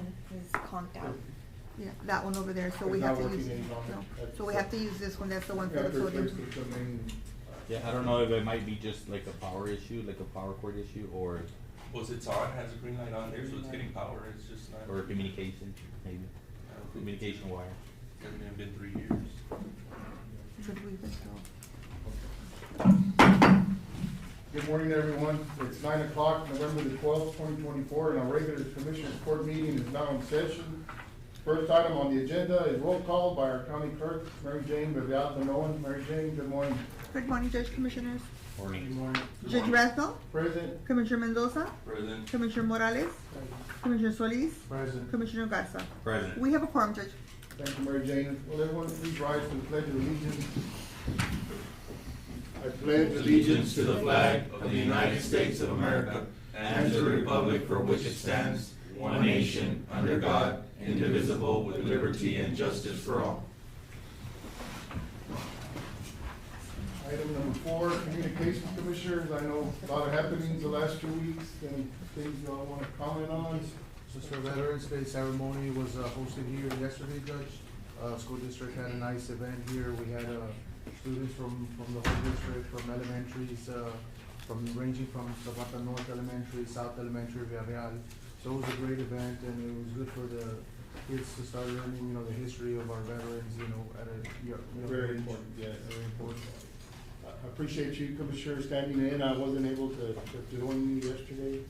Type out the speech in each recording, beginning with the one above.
one is conked out. Yeah, that one over there, so It's we not have to working use, any longer. no. That's- So we have to use this one, that's the one We for have the to replace sodium. the main. Yeah, I don't know if it might be just like a power issue, like a power cord issue, or Well, it's on, has a green light on there, so it's getting power, it's just not. communication, maybe. I don't think- Communication wire. Hasn't even been 3 years. Should we just go? Good morning, everyone. It's 9 o'clock, November the 12th, 2024, and our regular Commissioners Court meeting is now in session. First item on the agenda is roll call by our County Clerk, Mary Jane Beviat-Manoan. Mary Jane, good morning. Good morning, Judge Commissioners. Morning. morning. Judge Rathbell, Present. Commissioner Mendoza, President. Commissioner Morales, Commissioner Solis, Present. Commissioner Garza. Present. We have a quorum, Judge. Thank you, Mary Jane. Will everyone please rise to the Pledge of Allegiance? I pledge Allegiance to the flag of the United States of America and to the republic for which it stands, one nation, under God, indivisible, with liberty and justice for all. Item number 4, Communications Commissioners. I know a lot of happenings the last 2 weeks. Any things you all want to comment on? Just our Veterans Day ceremony was hosted here yesterday, Judge. School district had a nice event here. We had students from the whole district, from elementaries, ranging from Zapata North Elementary, South Elementary, Villarreal. So it was a great event, and it was good for the kids to start learning, the history of our veterans, at a Very age. important, yes. Very important. I appreciate you, Commissioner, standing in. I wasn't able to join you yesterday.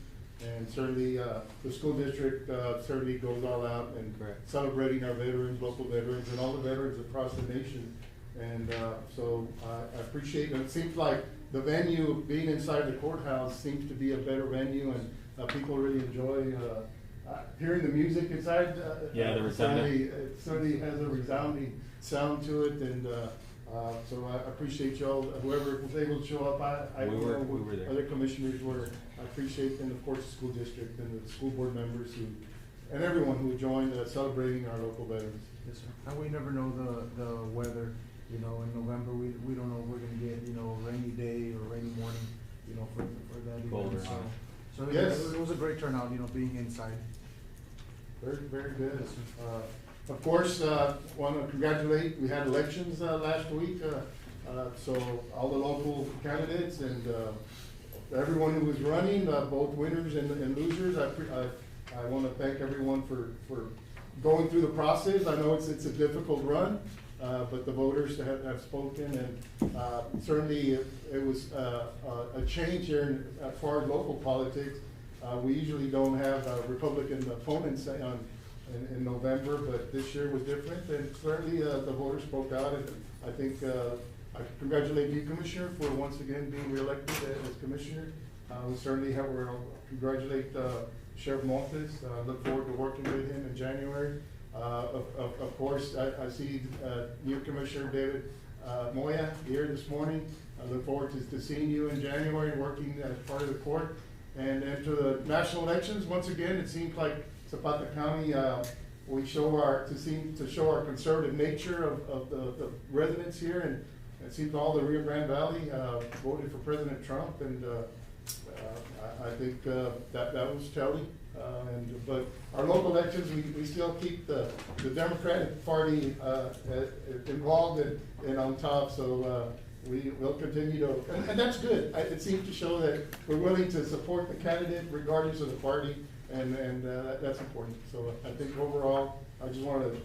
And certainly, the school district certainly goes all out and Correct. celebrating our veterans, local veterans, and all the veterans across the nation. And so I appreciate it. It seems like the venue, being inside the courthouse, seems to be a better venue, and people really enjoy hearing the music inside. Yeah, the it resounding. certainly has a resounding sound to it, and so I appreciate y'all, whoever was able to show up. We were there. Other commissioners were. I appreciate, and of course, the school district and the school board members and everyone who joined celebrating our local veterans. Yes, sir. And we never know the weather, in November, we don't know if we're gonna get, a rainy day or rainy morning, for that Cold event, or hot. so Yes. it was a great turnout, being inside. Very, very good. Yes, sir. Of course, want to congratulate, we had elections last week, so all the local candidates and everyone who was running, both winners and losers, I want to thank everyone for going through the process. I know it's a difficult run, but the voters have spoken, and certainly it was a change here as far as local politics. We usually don't have Republican opponents in November, but this year was different, and certainly the voters spoke out, and I think I congratulate you, Commissioner, for once again being reelected as Commissioner. We certainly congratulate Sheriff Montes. Look forward to working with him in January. Of course, I see new Commissioner David Moya here this morning. I look forward to seeing you in January, working as part of the court. And to the national elections, once again, it seems like Zapata County, we show our conservative nature of the residents here, and it seems all the Rio Grande Valley voted for President Trump, and I think that was telling. But our local elections, we still keep the Democratic Party involved and on top, so we will continue to, and that's good. It seems to show that we're willing to support the candidate regardless of the party, and that's important. So I think overall, I just want to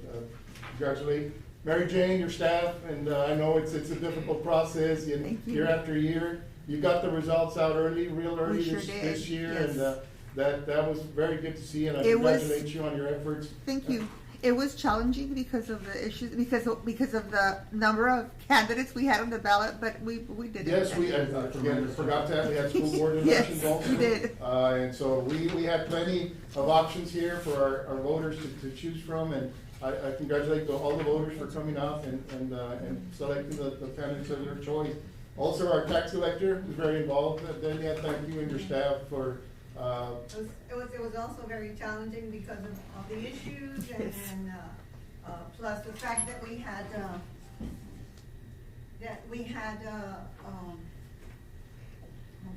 congratulate Mary Jane, your staff, and I know it's a difficult process, Thank you. year after year. You got the results out real early We sure this did, year, yes. and that was very good to see, and I It was- congratulate you on your efforts. Thank you. It was challenging because of the issues, because of the number of candidates we had on the ballot, but we did it. Yes, we, again, forgot that, we had school board Yes, elections also. we did. And so we had plenty of options here for our voters to choose from, and I congratulate all the voters for coming out and selecting the candidates of their choice. Also, our tax collector was very involved. Delia, thank you and your staff for, It was also very challenging because of all the issues and, Yes. plus the fact that we had, oh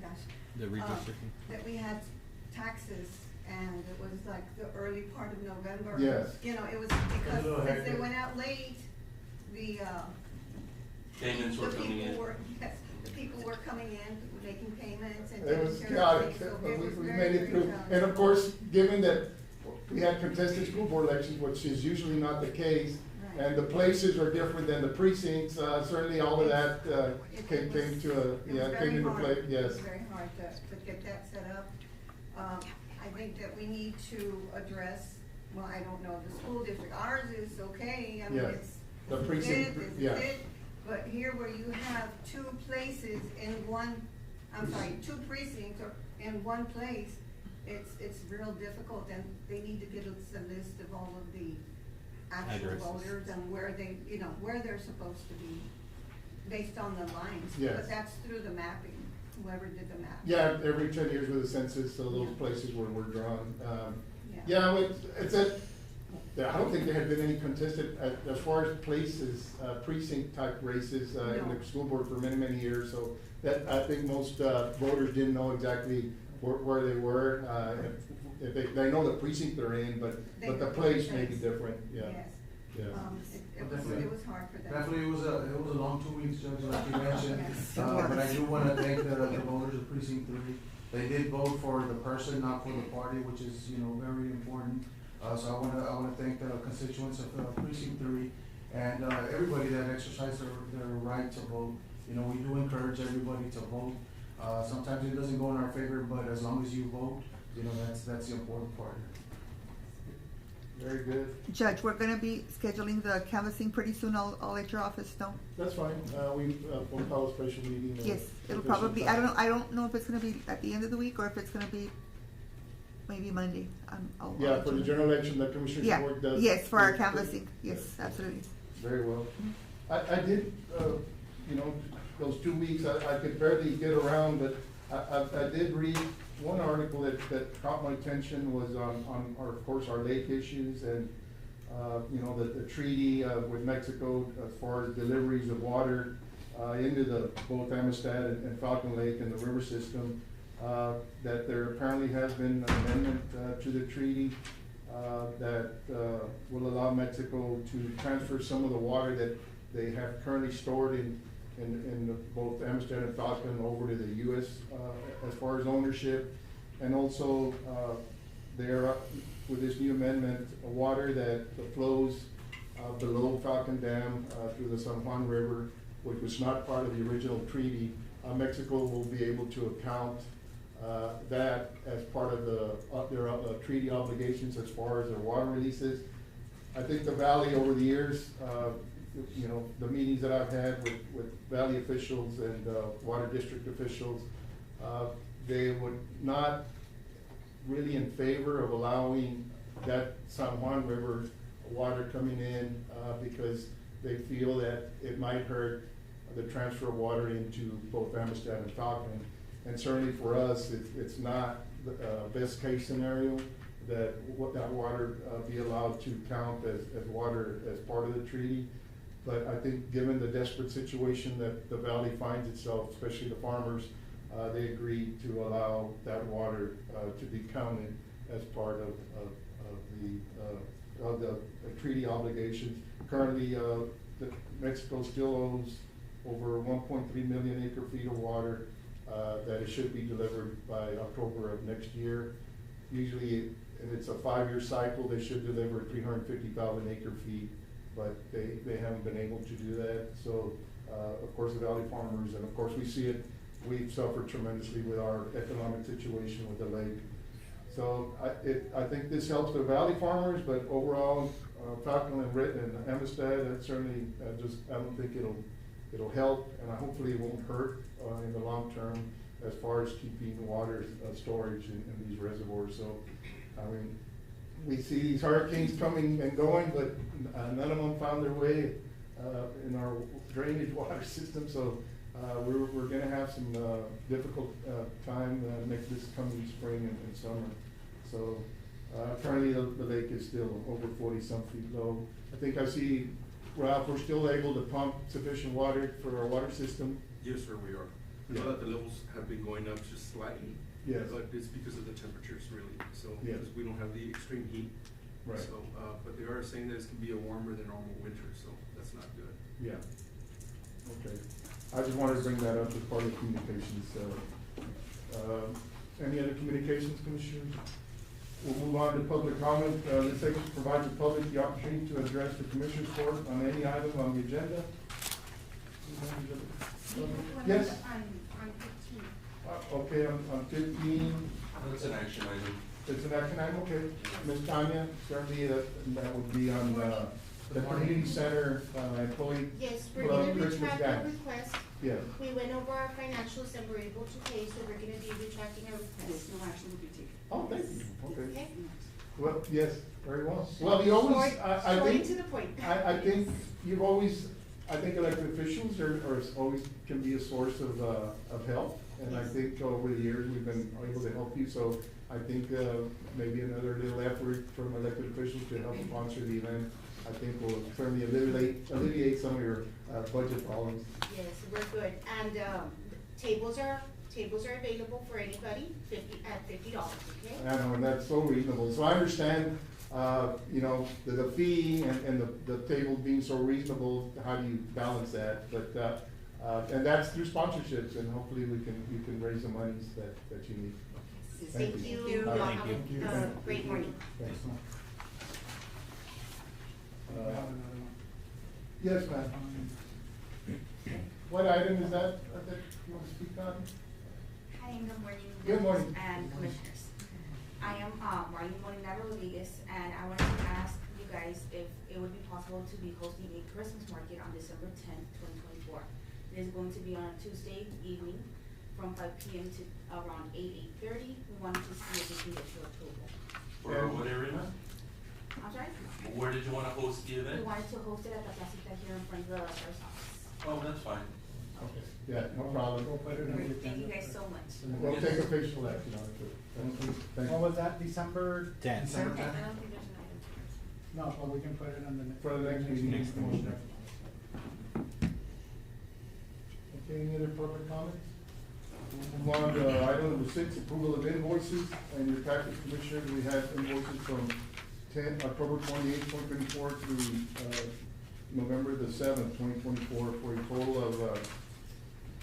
gosh. The redistricting. That we had taxes and it was like the early part of November. Yes. You know, it was A because little since they hectic. went out late, the Payments were coming in. people were, yes, the people were coming in, making payments and It was taking care of chaotic, things, so but it was we very, made it very through. challenging. And of course, given that we had contested school board elections, which is usually not the case, Right. and the places are different than the precincts, certainly all of that, It came was- to, it was yeah, very came into hard. play, It yes. was very hard to get that set up. I think that we need to address, well, I don't know, the school district, ours is okay, I mean, Yes. it's. The this is precinct, it, this is yeah. it. But here where you have two places in one, I'm sorry, two precincts or in one place, it's real difficult, and they need to get us a list of all of the actual Addresses. voters and where they, you know, where they're supposed to be, based on the lines. Yes. But that's through the mapping, whoever did the map. Yeah, every 10 years with the census, so those places were drawn. Yeah. Yeah, it's a, I don't think there had been any contested, as far as places, precinct type races, in No. the school board for many, many years, so that, I think most, voters didn't know exactly where they were, if they know the precinct they're in, but the place may be different, yeah. Yes. Yeah. It was hard for them. Definitely, it was a long 2 weeks, Judge, like you mentioned. Yes. But I do wanna thank the voters of precinct 3. They did vote for the person, not for the party, which is, you know, very important. So I wanna thank the constituents of precinct 3 and, everybody that exercised their right to vote. You know, we do encourage everybody to vote. Sometimes it doesn't go in our favor, but as long as you vote, you know, that's the important part. Very good, Judge, we're gonna be scheduling the canvassing pretty soon. I'll let your office know. that's fine, we'll call a special meeting. Yes, it'll if there's probably, some time. I don't know if it's gonna be at the end of the week or if it's gonna be maybe Monday. I'll Yeah, let for you the know. general election, the commissioner's Yeah, court does. yes, for our does- canvassing, yes, absolutely. Very well. I did, you know, those 2 weeks, I could barely get around, but I did read one article that caught my attention was on our, of course, our lake issues and, you know, the treaty, with Mexico as far as deliveries of water, into both Amistad and Falcon Lake and the river system. That there apparently has been an amendment, to the treaty, that, will allow Mexico to transfer some of the water that they have currently stored in both Amistad and Falcon over to the US, as far as ownership. And also, there, with this new amendment, water that flows, below Falcon Dam, through the San Juan River, which was not part of the original treaty, Mexico will be able to account, that as part of their treaty obligations as far as their water releases. I think the valley over the years, you know, the meetings that I've had with valley officials and water district officials, they would not really in favor of allowing that San Juan River water coming in, because they feel that it might hurt the transfer of water into both Amistad and Falcon. And certainly for us, it's not the best case scenario that that water be allowed to count as water as part of the treaty. But I think given the desperate situation that the valley finds itself, especially the farmers, they agreed to allow that water to be counted as part of the treaty obligations. Currently, Mexico still owes over 1.3 million acre feet of water that it should be delivered by October of next year. Usually, and it's a 5-year cycle, they should deliver 350,000 acre feet, but they haven't been able to do that. So, of course, the valley farmers, and of course, we see it, we've suffered tremendously with our economic situation with the lake. So I think this helps the valley farmers, but overall, Falcon and Amistad, certainly, I don't think it'll help, and hopefully it won't hurt in the long term as far as keeping water storage in these reservoirs. So, I mean, we see these hurricanes coming and going, but none of them found their way in our drainage water system. So we're gonna have some difficult time this coming spring and summer. So currently the lake is still over 40-some feet low. I think I see, Ralph, we're still able to pump sufficient water for our water system. Yes, sir, we are. I know that the levels have been going up just slightly, Yes. But it's because of the temperatures really, so, Yes. because we don't have the extreme heat. Right. So, but they are saying that it's gonna be a warmer than normal winter, so that's not good. Yeah. Okay. I just wanted to bring that up as part of communications. Any other communications, Commissioners? We'll move on to public comment. This section provides the public the opportunity to address the Commissioners Court on any item on the agenda. Yes? On 15. Okay, on 15, It's an action item. it's an action item, okay. Ms. Tanya, certainly that would be on the community center employee Yes, we're club gonna Christmas retract our dance. request. Yes. We went over our financials and we're able to pay, so we're gonna be retracting our request. No action will be taken. Oh, thank you, okay. Okay? Well, yes, very well. Well, you always, I Short think. and to the point. I think you've always, I think elected officials are always can be a source of help. And I think over the years, we've been able to help you, so I think, maybe another little effort from elected officials to help sponsor the event, I think will certainly alleviate some of your, budget problems. Yes, we're good. And, tables are available for anybody, at $50, okay? I know, and that's so reasonable, so I understand, you know, the fee and the table being so reasonable, how do you balance that? But, and that's through sponsorships, and hopefully you can raise the monies that you need. Thank you. Thank you. Y'all Thank have you. a great morning. Thanks. Yes, ma'am. What item is that you want to speak on? Hi, and good morning. Good morning. And commissioners. I am Marlene Molinaro Rodriguez, and I wanted to ask you guys if it would be possible to be hosting a Christmas market on December 10th, 2024. It is going to be on a Tuesday evening from 5 p.m. to around 8:30. We wanted to see if we can get your approval. For what area? I'm sorry? Where did you wanna host the We event? wanted to host it at the placita here in front of the sheriff's office. Oh, that's fine. Okay. Yeah, no problem. Great, thank you guys so much. We'll take official action on it, too. Thank you. What was that, December? 10. December I 10th? don't think there's an item. No, but we can put it on the next. For the next meeting. Next meeting. Okay, any other public comments? Move on to item number 6, approval of invoices. And your package, Commissioner, we have invoices from October 28th, 2024 through, November the 7th, 2024, for a total of,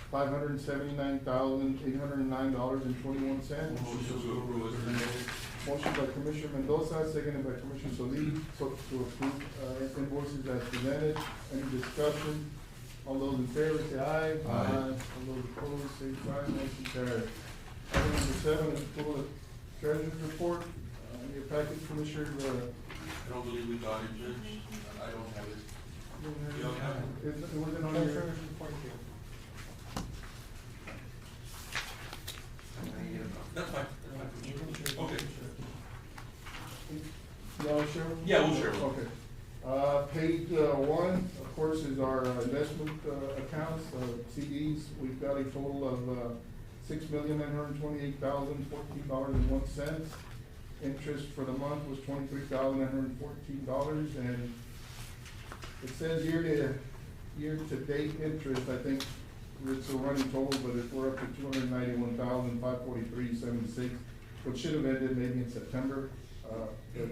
$579,809.21. Motion to approve as presented. Motion by Commissioner Mendoza, seconded by Commissioner Solis, to approve invoices as presented. Any discussion? All those in favor say aye. Aye. All those opposed say sign. Motion carried. Item number 7 is approval of treasurer's report. Your package, Commissioner, I don't believe we got it, Judge. I don't have it. You don't have it? it wasn't on your. Treasurer's report here. That's fine, that's fine. Okay. Y'all sure? Yeah, we'll share. Okay. Page 1, of course, is our investment accounts, CDs. We've got a total of $6,928,014.01. Interest for the month was $23,914, and it says year-to-date interest, I think it's a running total, but we're up to $291,543.76, which should have ended maybe in September. But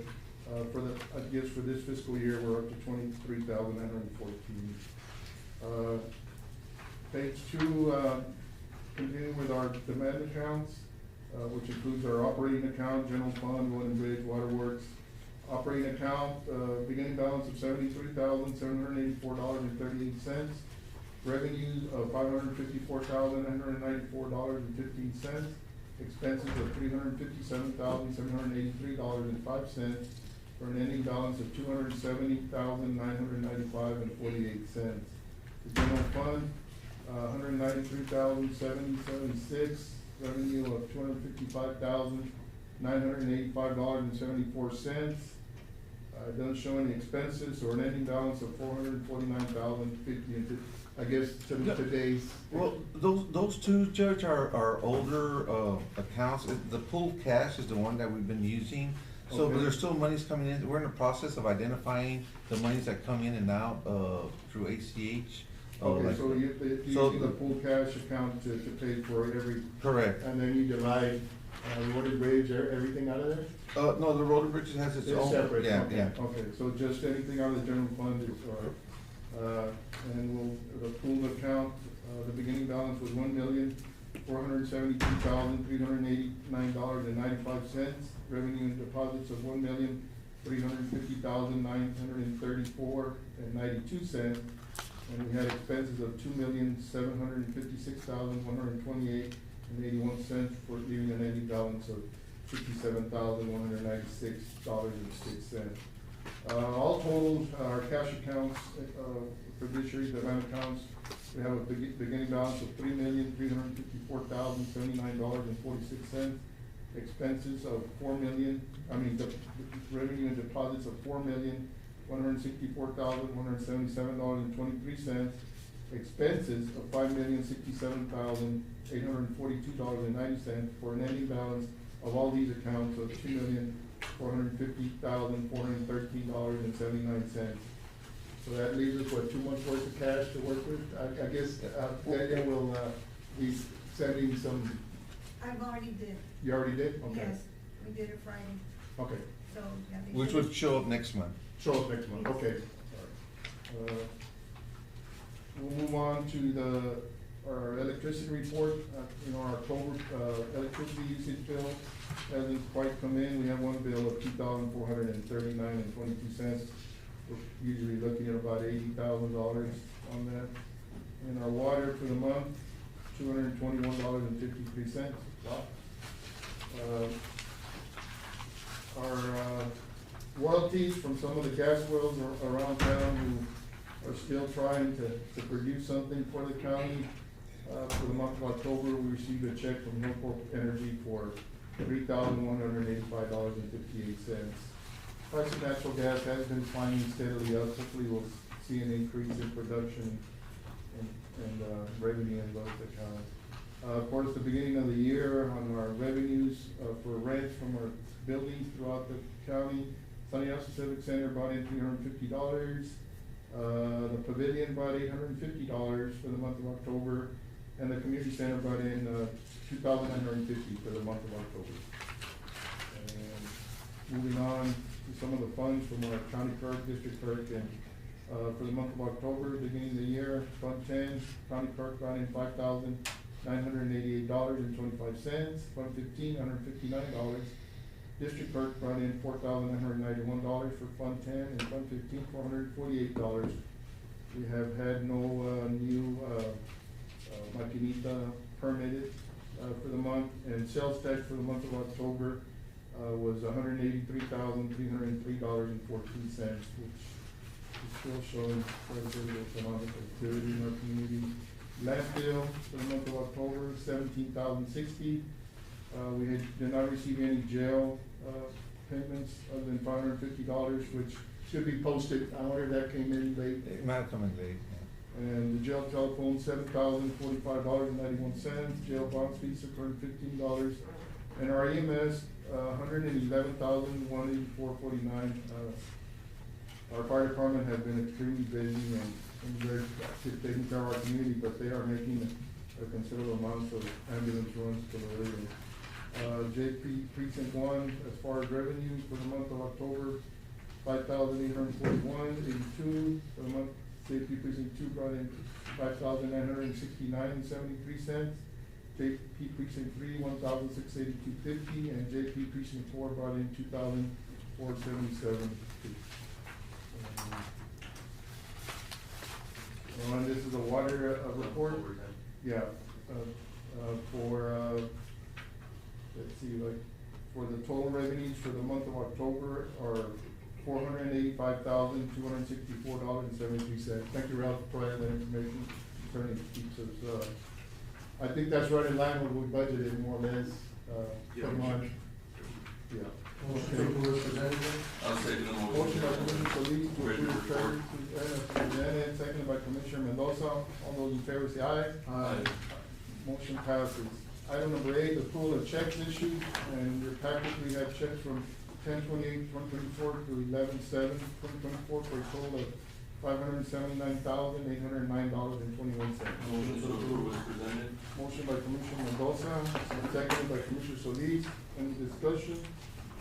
for the, I guess for this fiscal year, we're up to $23,914. Page 2, continuing with our demand accounts, which includes our operating account, general fund, road and bridge, waterworks. Operating account, beginning balance of $73,784.38. Revenues of $554,994.15. Expenses of $357,783.05, for an ending balance of $270,995.48. The general fund, $193,776, revenue of $255,985.74. It doesn't show any expenses, or an ending balance of $449,050. I guess today's. Well, those two, Judge, are older, accounts. The pooled cash is the one that we've been using. So Okay. there's still monies coming in. We're in the process of identifying the monies that come in and out, through ACH. Okay, so you're so using the pool cash account to pay for every. Correct. And then you divide Road and Bridge, everything out of there? No, the road and bridges has its It's own. separate, Yeah, okay, yeah. okay, so just anything out of the general fund is, and the pool account, the beginning balance was $1,472,389.95. Revenue and deposits of $1,350,934.92. And we had expenses of $2,756,128.81, for leaving an ending balance of $57,196.06. All totaled, our cash accounts, for this year's event accounts, we have a beginning balance of $3,354,079.46. Expenses of the revenue and deposits of $4,164,177.23. Expenses of $5,067,842.90, for an ending balance of all these accounts of $2,450,413.79. So that leaves us, 2 months worth of cash to work with? I guess, Delia will, be sending some. I've already did. You already did? Okay. Yes, we did it Friday, Okay. so. yeah, they Which said- would show up next month. Show us next month, okay. All right. We'll move on to our electricity report. Our October, electricity usage bill hasn't quite come in. We have one bill of $2,439.22. We're usually looking at about $80,000 on that. And our water for the month, $221.53. Wow. Our royalties from some of the gas wells around town who are still trying to produce something for the county. For the month of October, we received a check from Hillport Energy for $3,185.58. Price of natural gas has been climbing steadily up. Hopefully we'll see an increase in production and revenue in those accounts. Of course, the beginning of the year on our revenues for rent from our buildings throughout the county, Sunny House Civic Center brought in $350. The Pavilion brought $850 for the month of October, and the Community Center brought in $2,950 for the month of October. And moving on to some of the funds from our county clerk, district clerk, and for the month of October, beginning of the year, Fund 10, county clerk brought in $5,988.25. Fund 15, $159. District clerk brought in $4,991 for Fund 10, and Fund 15, $448. We have had no new maquinita permitted for the month, and sales tax for the month of October was $183,303.14, which is still showing quite a bit of economic activity in our community. Landfill for the month of October, $17,060. We did not receive any jail payments other than $550, which should be posted. I wonder if that came in late. It might have come in late, yeah. And the jail telephone, $7,045.91. Jail bonds fees, $615. And our EMS, $111,184.49. Our fire department has been extremely busy and very taking care of our community, but they are making a considerable amount of ambulance runs to the area. JP Precinct 1, as far as revenues for the month of October, $5,841.82. For the month, JP Precinct 2 brought in $5,969.73. JP Precinct 3, $1,682.50, and JP Precinct 4 brought in $2,477.50. And this is a water report. Yeah, let's see, for the total revenues for the month of October are $485,264.73. Thank you, Ralph, for providing that information. Certainly keeps us, I think that's right in line with what we budgeted, more or less, per month. Yeah. Motion to approve. I'll second the Motion motion. by Commissioner Solis to Ready to approve report. presented, seconded by Commissioner Mendoza. All those in favor say aye. Aye. Motion passes. Item number 8, approval of checks issued, and in your packet, we have checks from 10/28/2024 to 11/7/2024 for a total of $579,809.21. Motion to approve as presented. Motion by Commissioner Mendoza, seconded by Commissioner Solis. Any discussion?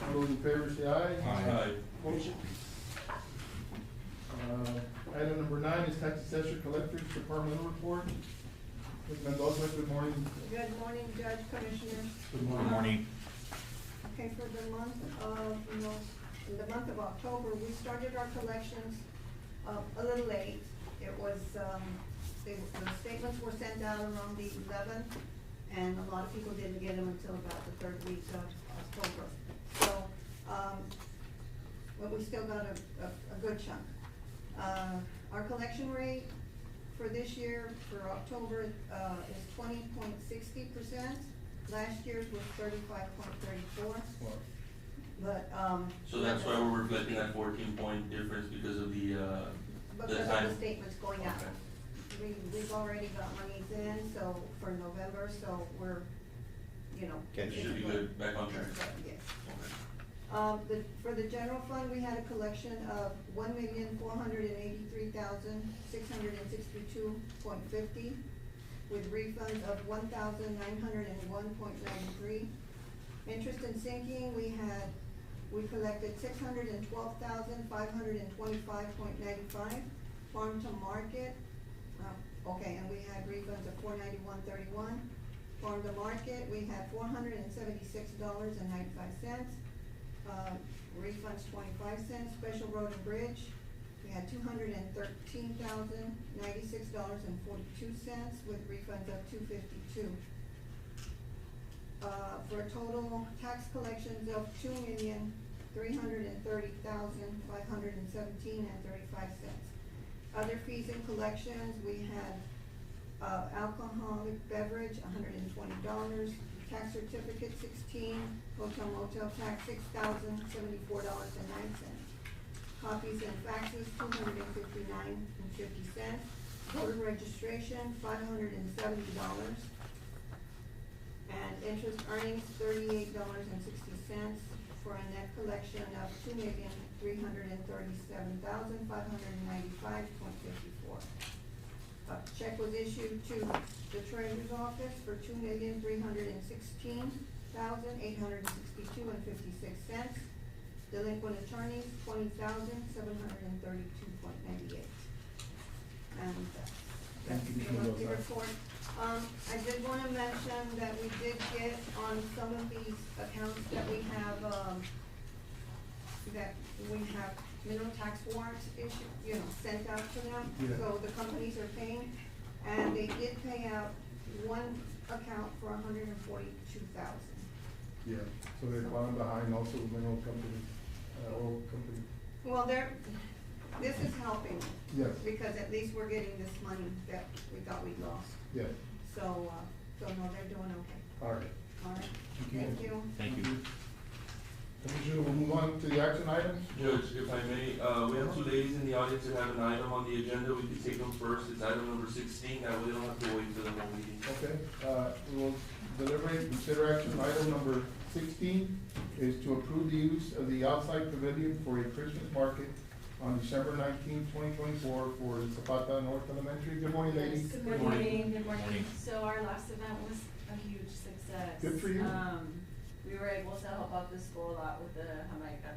All those in favor say aye. Aye. Motion. Item number 9 is Tax Assessor Collectors Departmental Report. Ms. Mendoza, good morning. Good morning, Judge, Commissioners. Good Good morning. Okay, for the month of, in the month of October, we started our collections, a little late. It was, the statements were sent out around the 11th, and a lot of people didn't get them until about the 3rd week of October. So, but we still got a good chunk. Our collection rate for this year, for October, is 20.60%. Last year's was 35.34. But, So that's why we're reflecting that 14-point difference because of the because time. of the statements going out. Okay. We've already got monies in, so, for November, so we're, It should be good, back on track. Yes. Okay. For the general fund, we had a collection of $1,483,662.50, with refunds of $1,901.93. Interest and sinking, we collected $612,525.95. Farm to market, and we had refunds of $491.31. Farm to market, we had $476.95. Refunds 25 cents. Special road and bridge, we had $213,096.42 with refunds of $252. For a total tax collections of $2,330,517.35. Other fees and collections, we had alcoholic beverage, $120. Tax certificate, 16, hotel motel tax, $6,074.09. Copies and faxes, $259.50. Voter registration, $570. And interest earnings, $38.60, for a net collection of $2,337,595.54. A check was issued to the treasurer's office for $2,316,862.56. Delinquent attorneys, $20,732.98. And that's the monthly report. I did wanna mention that we did get on some of these accounts that we have, mineral tax warrants issued, sent out to them. Yeah. So the companies are paying, and they did pay out one account for $142,000. Yeah, so they're falling behind also mineral company, oil company. Well, this is helping. Yes. Because at least we're getting this money that we thought we lost. Yes. So no, they're doing okay. All right. All right, Thank you. thank you. Thank you. Commissioner, we'll move on to the action items. Judge, if I may, we have 2 ladies in the audience that have an item on the agenda. We can take them first. It's item number 16. That way we don't have to wait for the whole meeting. Okay, we will deliberate, consider action item number 16 is to approve the use of the outside pavilion for a Christmas market on December 19, 2024 for Zapata North Elementary. Good morning, ladies. Good Good morning, morning. good morning. Morning. So our last event was a huge success. Good for you. We were able to help out the school a lot with the Jamaica.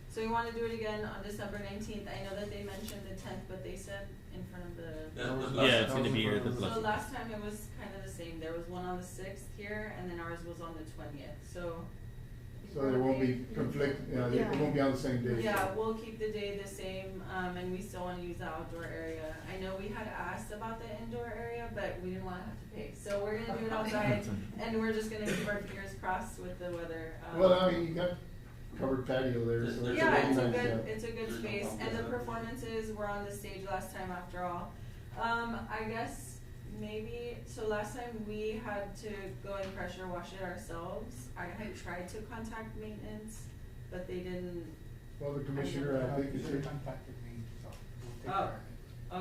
So we want to do it again on December 19th. I know that they mentioned the 10th, but they said in front of the. That was Yeah, it's gonna be here. So last time it was kind of the same. There was one on the 6th here, and then ours was on the 20th. So. So there won't be conflict, it won't be on the same day. Yeah, we'll keep the day the same, and we still wanna use the outdoor area. I know we had asked about the indoor area, but we didn't wanna have to pay, so we're gonna do it outside, and we're just gonna keep our fingers crossed with the weather. Well, I mean, you got covered patio there, so it's Yeah, really it's a nice, good, yeah. it's a good There's no space, problem and the with that. performances were on the stage last time after all. I guess maybe, so last time we had to go and pressure wash it ourselves. I had tried to contact maintenance, but they didn't. Well, the commissioner, I think, is here. Contacted me, so we'll take Oh,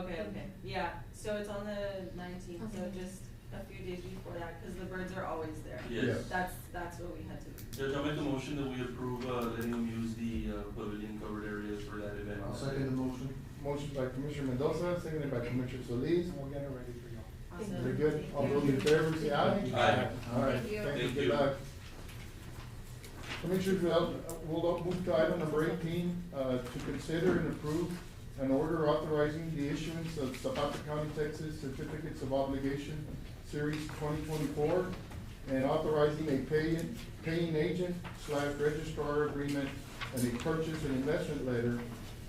care of it. okay, yeah, so it's on the 19th, so just a few days before that, cause the birds are always there. Yes. That's what we had to do. Judge, I'll make a motion that we approve, letting them use the pavilion covered areas for that event. I'll second the motion. Motion by Commissioner Mendoza, seconded by Commissioner Solis. We'll get it ready for y'all. Very Awesome. good. All those in favor, say aye. Aye. All right, Thank you. thank you, Thank good you. luck. Commissioners, we'll move to item number 18, to consider and approve an order authorizing the issuance of Zapata County, Texas Certificates of Obligation, Series 2024, and authorizing a paying agent / registrar agreement and a purchase and investment letter,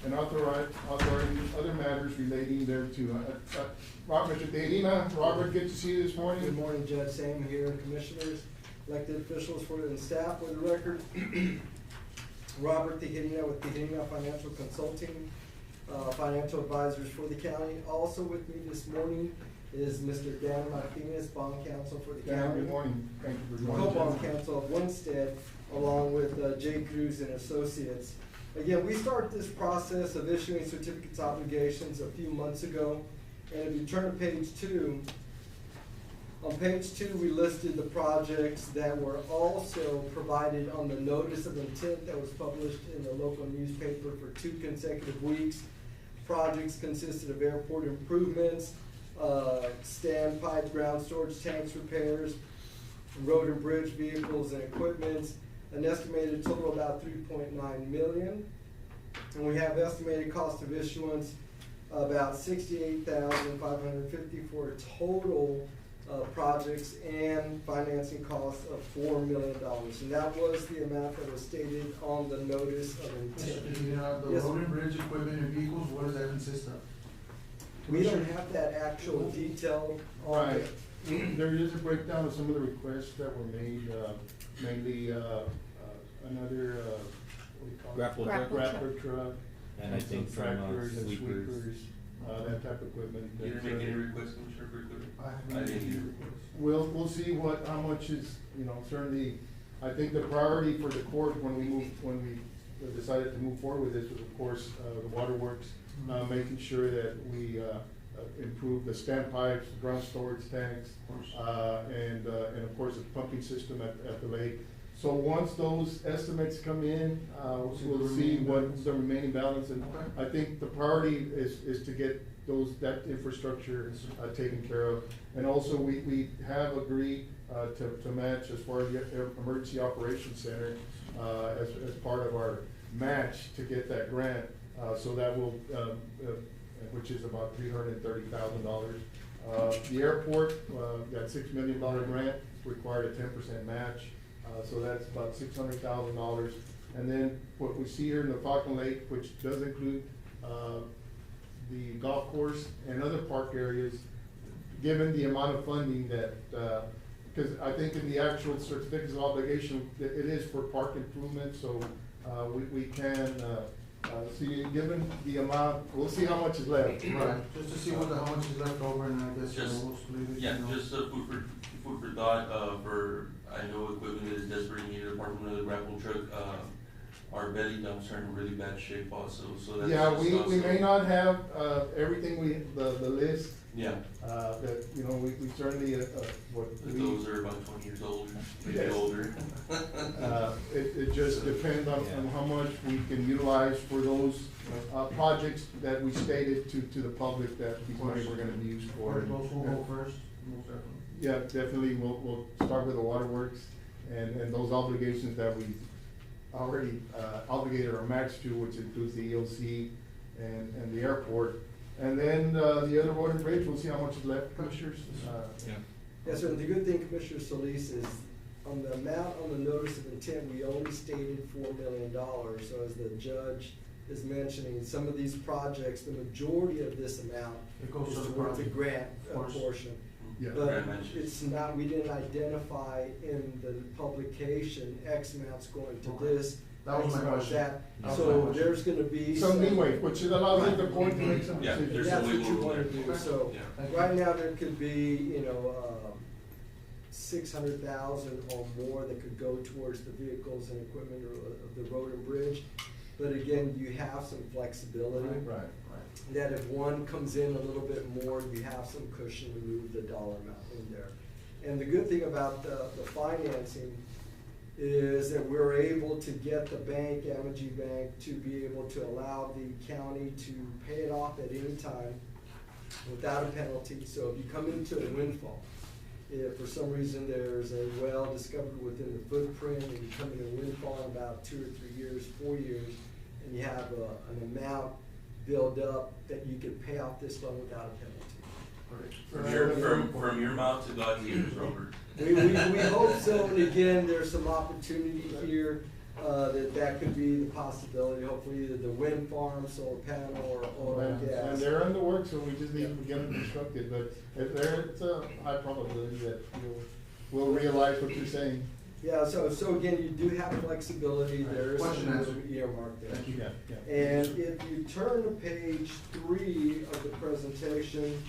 and authorizing other matters relating thereto. Robert, Mr. Tejerina, Robert, good to see you this morning. Good morning, Judge Sam here, commissioners, elected officials and staff. For the record, Robert Tejerina with Tejerina Financial Consulting, financial advisors for the county. Also with me this morning is Mr. Dan Martinez, bond counsel for the Dan, county. good morning. Thank you for joining. Co-bond counsel of Winstead, along with Jay Cruz and Associates. Again, we started this process of issuing certificates obligations a few months ago. And if you turn to page 2, on page 2, we listed the projects that were also provided on the notice of intent that was published in the local newspaper for 2 consecutive weeks. Projects consisted of airport improvements, standpipe ground storage tanks repairs, road and bridge vehicles and equipment, an estimated total of about $3.9 million. And we have estimated cost of issuance about $68,550 for total projects and financing costs of $4 million. And that was the amount that was stated on the notice of intent. The Yes, road sir. and bridge equipment and vehicles, what does that consist of? We don't have that actual detail on Right. it. There is a breakdown of some of the requests that were made, mainly, another, what do you call it? Grapple truck. Grappler truck. And I think some some, tractors and sweepers. sweepers, that type of equipment. You didn't make any requests, Commissioner, for equipment? I I didn't either. We'll see how much is, certainly, I think the priority for the court when we decided to move forward with this was, of course, the waterworks, making sure that we, improve the standpipes, ground storage tanks, and of course, the pumping system at the lake. So once those estimates come in, we'll see what the remaining balance, and I think the priority is to get that infrastructure taken care of. And also, we have agreed to match as far as the Emergency Operations Center as part of our match to get that grant. So that will, which is about $330,000. The airport, that $6 million grant required a 10% match. So that's about $600,000. And then what we see here in the Falcon Lake, which does include the golf course and other park areas, given the amount of funding that, because I think in the actual certificates of obligation, it is for park improvements, so we can see, given the amount, we'll see how much is left. Right, just to see how much is left over, and I guess Just, we'll split it. yeah, just food for thought, I know equipment is desperately needed, apart from the grapple truck, our belly dumps are in really bad shape also, so that's. Yeah, just we also- may not have, everything the list, Yeah, that, we certainly, what but we. those are about 20 years old, maybe Yes. older. It just depends on how much we can utilize for those, projects that we stated to the public that these monies were gonna be used for. Those will go first, most definitely. Yeah, definitely, we'll start with the waterworks and those obligations that we already, obligated our max to, which includes the EOC and the airport. And then, the other road and bridge, we'll see how much is left, commissioners. Yeah. Yes, sir. The good thing, Commissioner Solis, is on the amount on the notice of intent, we only stated $4 million. So as the judge is mentioning, some of these projects, the majority of this amount It goes is to the towards the project, grant of course. portion. Yeah. But Grant mentions. it's not, we didn't identify in the publication X amounts going to Okay. this, That was X my amount question. that. That was my So question. there's gonna be Some leeway, which allows us the board to make some Yeah, decisions. there's That's some what wiggle you room wanna there. do, so, Yeah. Thank you. right now, there could be, 600,000 or more that could go towards the vehicles and equipment of the road and bridge. But again, you have some flexibility. Right. That if one comes in a little bit more, you have some cushion to move the dollar amount in there. And the good thing about the financing is that we're able to get the bank, Amity Bank, to be able to allow the county to pay it off at any time without a penalty. So if you come into a windfall, if for some reason there's a well discovered within the footprint and you come in a windfall in about 2 or 3 years, 4 years, and you have an amount build up, that you can pay off this loan without a penalty. From your mouth to God's ears, Robert. We hope so, and again, there's some opportunity here, that could be the possibility, hopefully either the wind farm, solar panel, or oil and gas. And they're in the works, so we just need to get them constructed, but if it's a high probability that we'll realize what you're saying. Yeah, so again, you do have flexibility, there is Question some answered. earmark there. Thank you. Yeah. And if you turn to page 3 of the presentation,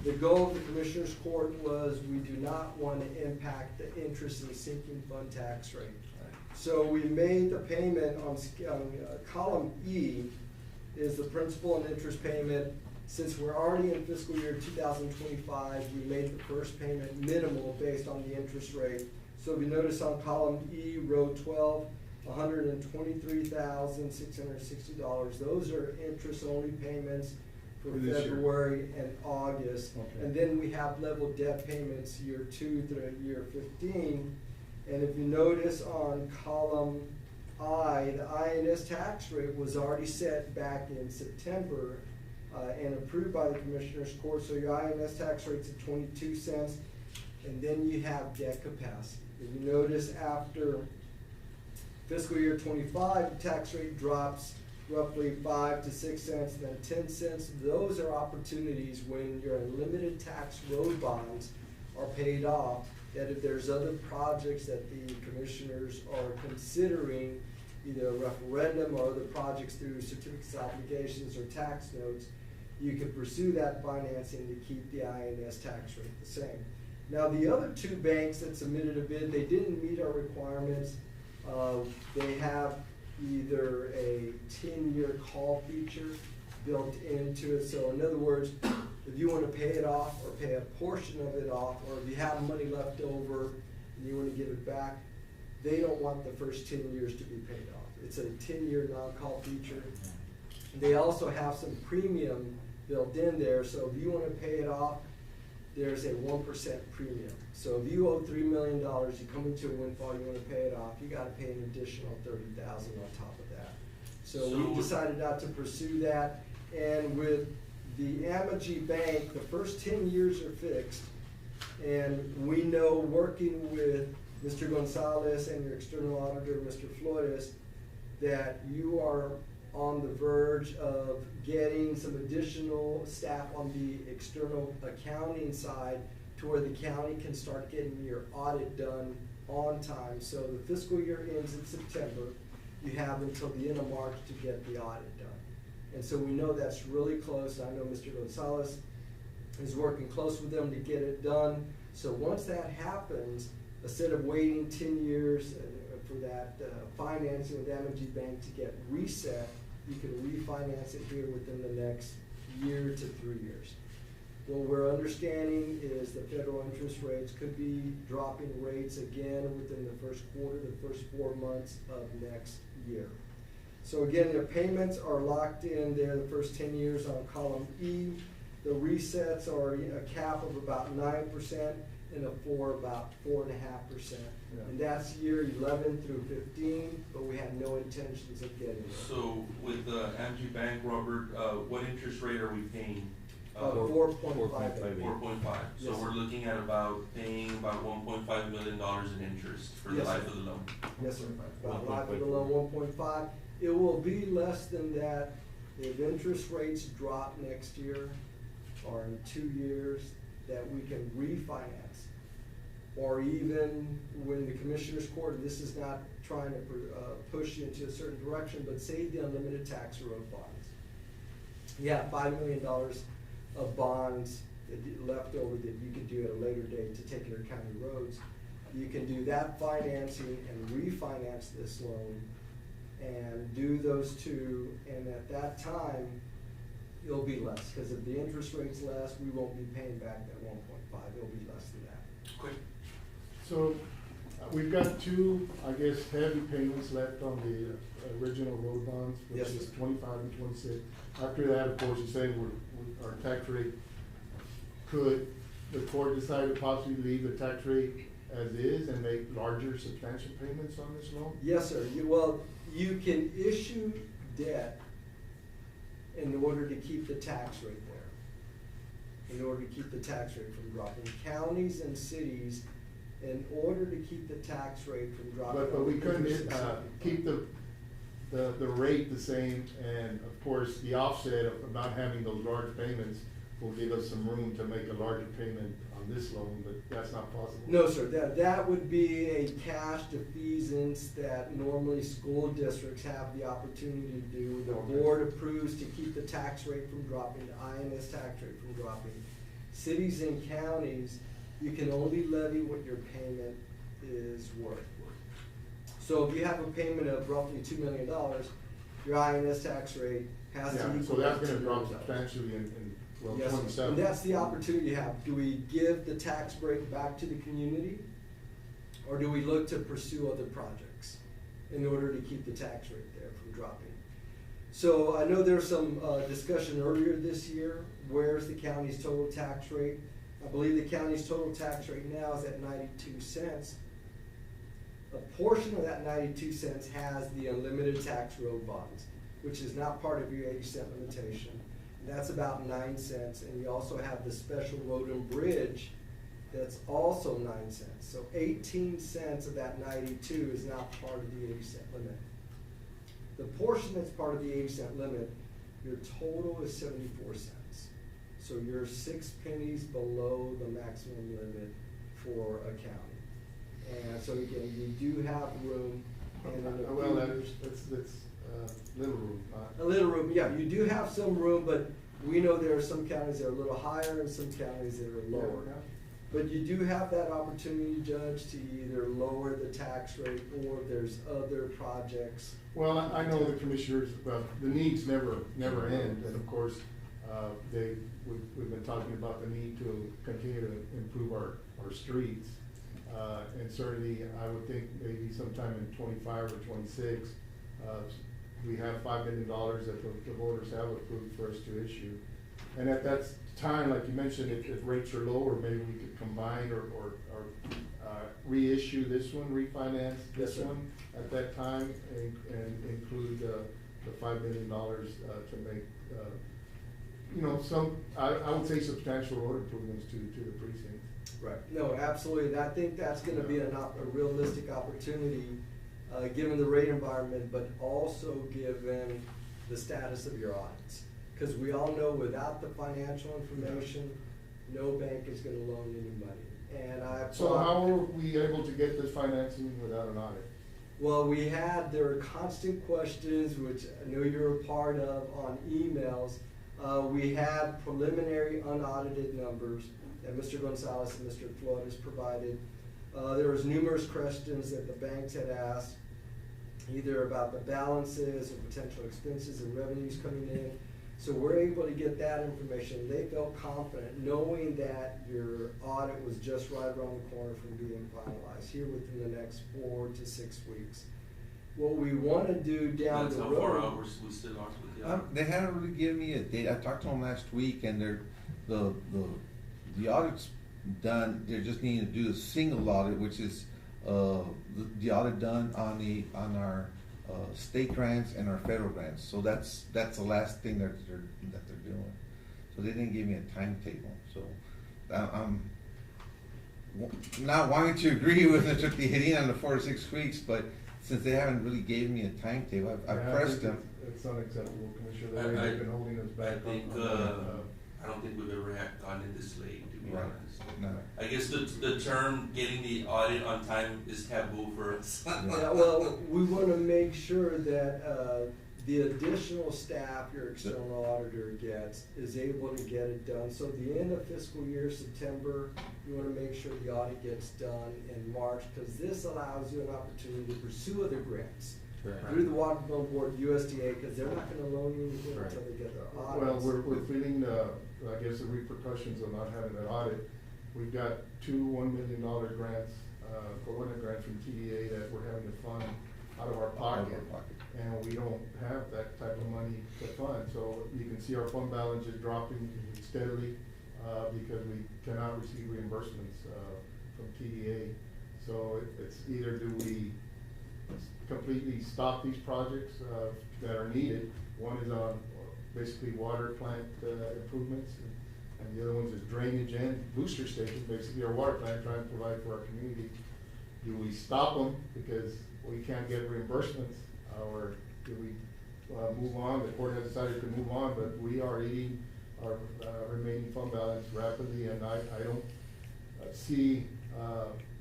the goal of the Commissioners Court was we do not want to impact the interest and sinking fund tax rate. So we made the payment on column E is the principal and interest payment. Since we're already in fiscal year 2025, we made the first payment minimal based on the interest rate. So if you notice on column E, row 12, $123,660. Those are interest-only payments for this year. February and August. Okay. And then we have level debt payments year 2 through year 15. And if you notice on column I, the INS tax rate was already set back in September and approved by the Commissioners Court. So your INS tax rate's at 22 cents. And then you have debt capacity. If you notice after fiscal year 25, the tax rate drops roughly 5 to 6 cents, then 10 cents. Those are opportunities when your unlimited tax road bonds are paid off, that if there's other projects that the commissioners are considering, either a referendum or other projects through certificates of obligations or tax notes, you can pursue that financing to keep the INS tax rate the same. Now, the other 2 banks that submitted a bid, they didn't meet our requirements. They have either a 10-year call feature built into it. So in other words, if you want to pay it off or pay a portion of it off, or if you have money left over and you want to give it back, they don't want the first 10 years to be paid off. It's a 10-year non-call feature. They also have some premium built in there. So if you want to pay it off, there's a 1% premium. So if you owe $3 million, you come into a windfall, you want to pay it off, you got to pay an additional $30,000 on top of that. So we decided not to pursue that. And with the Amity Bank, the first 10 years are fixed. And we know, working with Mr. Gonzalez and your external auditor, Mr. Flores, that you are on the verge of getting some additional staff on the external accounting side to where the county can start getting your audit done on time. So the fiscal year ends in September. You have until the end of March to get the audit done. And so we know that's really close. I know Mr. Gonzalez is working close with them to get it done. So once that happens, instead of waiting 10 years for that financing with Amity Bank to get reset, you can refinance it here within the next year to 3 years. What we're understanding is the federal interest rates could be dropping rates again within the first quarter, the first 4 months of next year. So again, their payments are locked in there the first 10 years on column E. The resets are a cap of about 9% and a floor about 4.5%. Yeah. And that's year 11 through 15, but we have no intentions of getting it. So with Amity Bank, Robert, what interest rate are we paying? 4.5. 4.5. So Yes. we're looking at about paying about $1.5 million in interest for the Yes, life sir. of the loan. Yes, sir. About life of the loan, 1.5. It will be less than that if interest rates drop next year or in 2 years, that we can refinance. Or even when the Commissioners Court, this is not trying to push you into a certain direction, but say the unlimited tax road bonds. You have $5 million of bonds left over that you can do at a later date to take your county roads. You can do that financing and refinance this loan and do those 2, and at that time, it'll be less, because if the interest rate's less, we won't be paying back that 1.5, it'll be less than that. Okay. So We've got two, I guess, heavy payments left on the original road bonds, which Yes, is sir. 25 and 26. After that, of course, you say our tax rate, could the court decide to possibly leave the tax rate as is and make larger substantial payments on this loan? Yes, sir. You can issue debt in order to keep the tax rate there. In order to keep the tax rate from dropping. Counties and cities, in order to keep the tax rate from dropping. But we couldn't keep the rate the same, and of course, the offset of not having those large payments will give us some room to make a larger payment on this loan, but that's not possible. No, sir, that would be a cash defeasance that normally school districts have the opportunity to do. The board approves to keep the tax rate from dropping, the INS tax rate from dropping. Cities and counties, you can only levy what your payment is worth. So if you have a payment of roughly $2 million, your INS tax rate has to Yeah, equal so that's $2 gonna drop million. substantially well, Yes, 27. and that's the opportunity you have. Do we give the tax break back to the community? Or do we look to pursue other projects in order to keep the tax rate there from dropping? So I know there's some discussion earlier this year, where's the county's total tax rate? I believe the county's total tax rate now is at 92 cents. A portion of that 92 cents has the unlimited tax road bonds, which is not part of your 80-cent limitation. And that's about 9 cents. And you also have the special road and bridge that's also 9 cents. So 18 cents of that 92 is not part of the 80-cent limit. The portion that's part of the 80-cent limit, your total is 74 cents. So you're 6 pennies below the maximum limit for a county. And so again, you do have room. And Well, that's little room. a little room, yeah, you do have some room, but we know there are some counties that are a little higher and some counties that are lower. Yeah. But you do have that opportunity, Judge, to either lower the tax rate or there's other projects. Well, I know the commissioners, the needs never end, and of course, we've been talking about the need to continue to improve our streets. And certainly, I would think maybe sometime in 25 or 26, we have $5 million that the voters have approved for us to issue. And at that time, like you mentioned, if rates are lower, maybe we could combine or reissue this one, refinance this one at that time, and include the $5 million to make, some, I would say substantial road improvements to the precinct. Right. No, absolutely. And I think that's gonna be a realistic opportunity, given the rate environment, but also given the status of your audits. Because we all know without the financial information, no bank is gonna loan any money. And So how were we able to get this financing without an audit? Well, there were constant questions, which I know you're a part of, on emails. We had preliminary unaudited numbers that Mr. Gonzalez and Mr. Flores provided. There was numerous questions that the banks had asked, either about the balances or potential expenses and revenues coming in. So we're able to get that information. They felt confident knowing that your audit was just right around the corner from being finalized here within the next 4 to 6 weeks. What we want to do down the road. That's how far out we still are with the audit. They haven't really given me a date. I talked to them last week, and the audit's done. They're just needing to do a single audit, which is the audit done on our state grants and our federal grants. So that's the last thing that they're doing. So they didn't give me a timetable. So I'm not wanting to agree with Mr. Tijerina on the 4 to 6 weeks, but since they haven't really gave me a timetable, I've pressed them. It's unacceptable, Commissioner. They've been holding us back. I don't think we've ever gotten it this late, to be honest. No. I guess the term getting the audit on time is taboo for us. Yeah, well, we want to make sure that the additional staff your external auditor gets is able to get it done. So at the end of fiscal year, September, you want to make sure the audit gets done in March, because this allows you an opportunity to pursue other grants. Right. Through the Water Development Board, USDA, because they're not going to loan you anything until they get their audit. Well, we're feeling, I guess, the repercussions of not having an audit. We've got 2 $1 million grants coordinate grants from TDA that we're having to fund out of our Out of pocket. our pocket. And we don't have that type of money to fund, so you can see our fund balance is dropping steadily, because we cannot receive reimbursements, from TDA. So it's either do we completely stop these projects, that are needed. One is on basically water plant, improvements, and the other one's is drainage and booster stations, basically our water plant trying to provide for our community. Do we stop them because we can't get reimbursements, or do we, move on? The court has decided to move on, but we are eating our, remaining fund balance rapidly, and I don't see,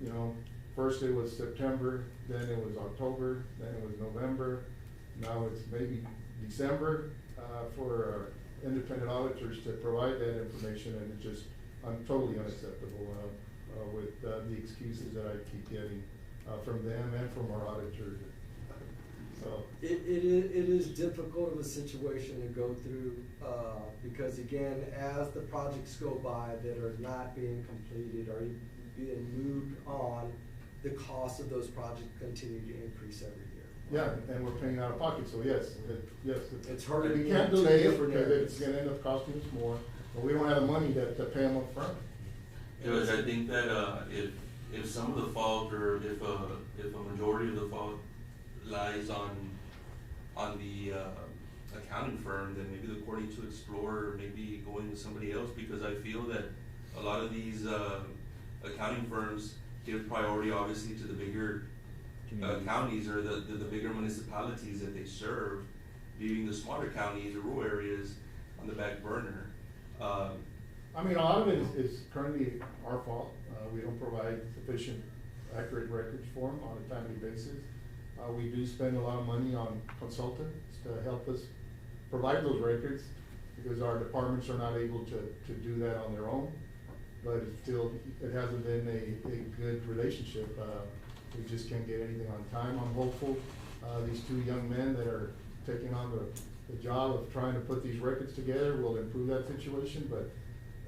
you know, first it was September, then it was October, then it was November, now it's maybe December, for our independent auditors to provide that information, and it's just, totally unacceptable, with, the excuses that I keep getting, from them and from our auditors. So. It is difficult of a situation to go through, because again, as the projects go by that are not being completed or being moved on, the cost of those projects continue to increase every year. Yeah, and we're paying out of pocket, so yes, It's hurting we can't in two delay it, different because areas. it's gonna end up costing us more, but we don't have the money to pay them up front. Because I think that, if some of the fault, or if a majority of the fault lies on the, accounting firm, then maybe the court needs to explore maybe going with somebody else, because I feel that a lot of these, accounting firms give priority obviously to the bigger counties, or the bigger municipalities that they serve, leaving the smaller counties, the rural areas on the back burner. I mean, a lot of it is currently our fault. We don't provide sufficient accurate records for them on a timely basis. We do spend a lot of money on consultants to help us provide those records, because our departments are not able to do that on their own. But it's still, it hasn't been a good relationship. We just can't get anything on time. I'm hopeful, these two young men that are taking on the job of trying to put these records together will improve that situation, but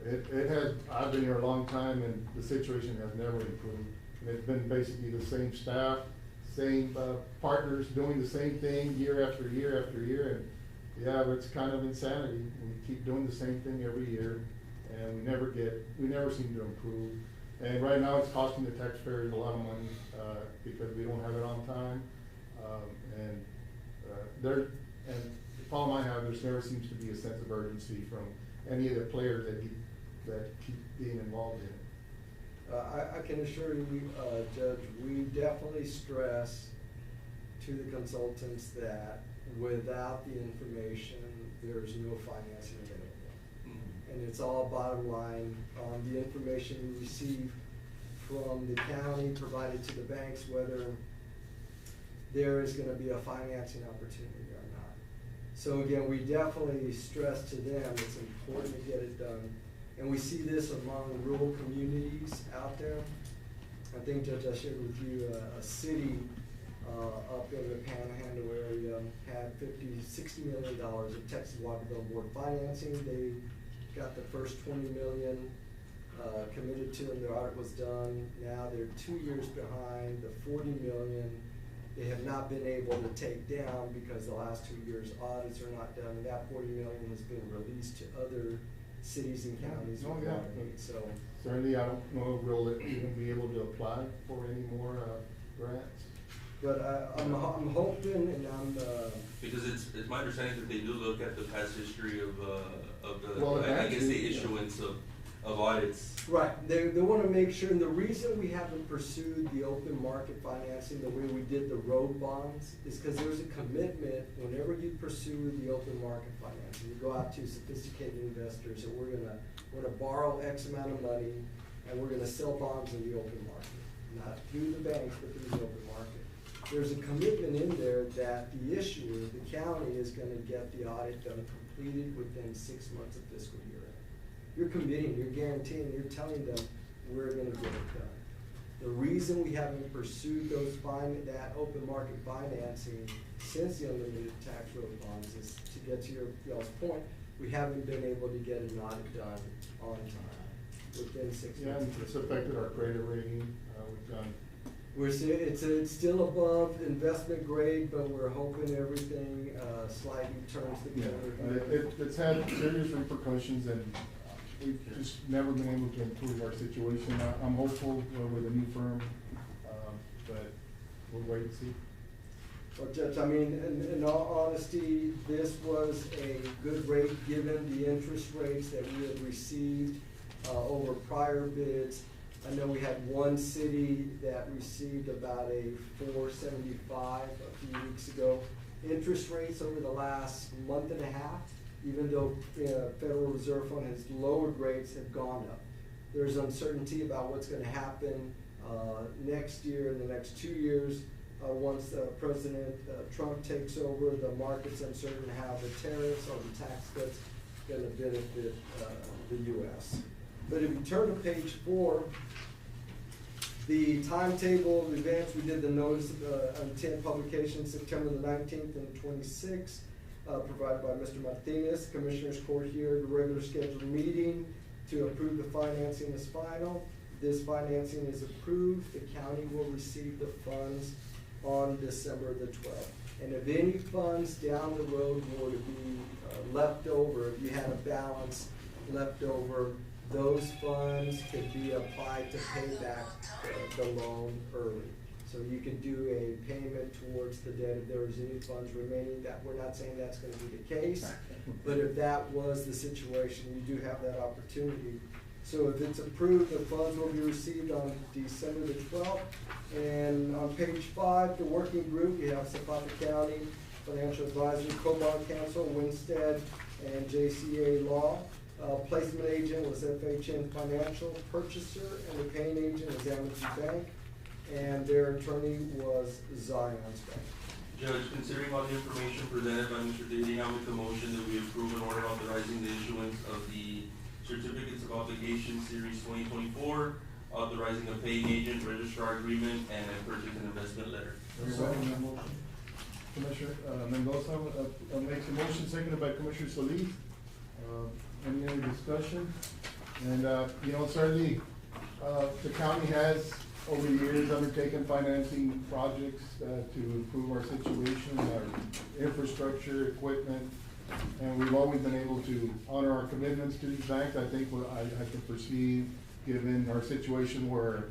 it has, I've been here a long time, and the situation has never improved. And it's been basically the same staff, same, partners doing the same thing year after year after year, and yeah, it's kind of insanity. We keep doing the same thing every year, and we never seem to improve. And right now, it's costing the taxpayers a lot of money, because we don't have it on time. And the problem I have, there never seems to be a sense of urgency from any of the players that keep being involved in it. I can assure you, Judge, we definitely stress to the consultants that without the information, there's no financing available. And it's all bottom line, the information we receive from the county provided to the banks, whether there is gonna be a financing opportunity or not. So again, we definitely stress to them, it's important to get it done. And we see this among rural communities out there. I think, Judge, I shared with you, a city, up in the Panhandle area had $60 million of Texas Water Development Board financing. They got the first $20 million, committed to them. Their audit was done. Now they're 2 years behind. The $40 million they have not been able to take down because the last 2 years audits are not done. And that $40 million has been released to other cities and counties with water needs. So certainly, I don't know if we'll even be able to apply for any more, grants. But I'm hoping, and Because it's my understanding that they do look at the past history of the, Well, I guess the yeah. issuance of audits. right, they wanna make sure, and the reason we haven't pursued the open market financing the way we did the road bonds is because there's a commitment, whenever you pursue the open market financing, you go out to sophisticated investors, and we're gonna borrow X amount of money, and we're gonna sell bonds in the open market. Not through the banks, but through the open market. There's a commitment in there that the issuer, the county, is gonna get the audit done completed within 6 months of fiscal year end. You're committing, you're guaranteeing, you're telling them, we're gonna get it done. The reason we haven't pursued that open market financing since the unlimited tax road bonds is, to get to y'all's point, we haven't been able to get an audit done on time, within 6 months. Yeah, and it's affected our credit rating. We've done It's still above investment grade, but we're hoping everything, slightly turns Yeah, together. it's had serious repercussions, and we've just never been able to improve our situation. I'm hopeful with a new firm, but we'll wait and see. Well, Judge, I mean, in all honesty, this was a good rate given the interest rates that we had received over prior bids. I know we had one city that received about a 4.75 a few weeks ago. Interest rates over the last month and a half, even though Federal Reserve Fund has lowered rates, have gone up. There's uncertainty about what's going to happen next year and the next 2 years. Once President Trump takes over, the market's uncertain how the tariffs or the tax cuts going to benefit the U.S. But if you turn to page 4, the timetable of events, we did the notice of intent publication September the 19th and 26th, provided by Mr. Martinez. Commissioners Court here, the regular scheduled meeting to approve the financing is final. This financing is approved. The county will receive the funds on December the 12th. And if any funds down the road were to be left over, if you had a balance left over, those funds could be applied to pay back the loan early. So you could do a payment towards the debt if there was any funds remaining. That we're not saying that's going to be the case, but if that was the situation, you do have that opportunity. So if it's approved, the funds will be received on December the 12th. And on page 5, the working group, we have Zapata County Financial Advisory, Co-Bond Council, Winstead, and JCA Law. Placement agent was FHN Financial. Purchaser and the paying agent is Amity Bank. And their attorney was Zion's Bank. Judge, considering all the information presented by Mr. Daly, I make the motion that we approve an order authorizing the issuance of the Certificates of Obligation Series 2024, authorizing a paying agent, registrar agreement, and a purchase and investment letter. Second the motion. Commissioner Mendoza makes a motion, seconded by Commissioner Solis. Any other discussion? And, certainly, the county has, over the years, undertaken financing projects to improve our situation, our infrastructure, equipment, and we've always been able to honor our commitments to these banks. I think I can perceive, given our situation where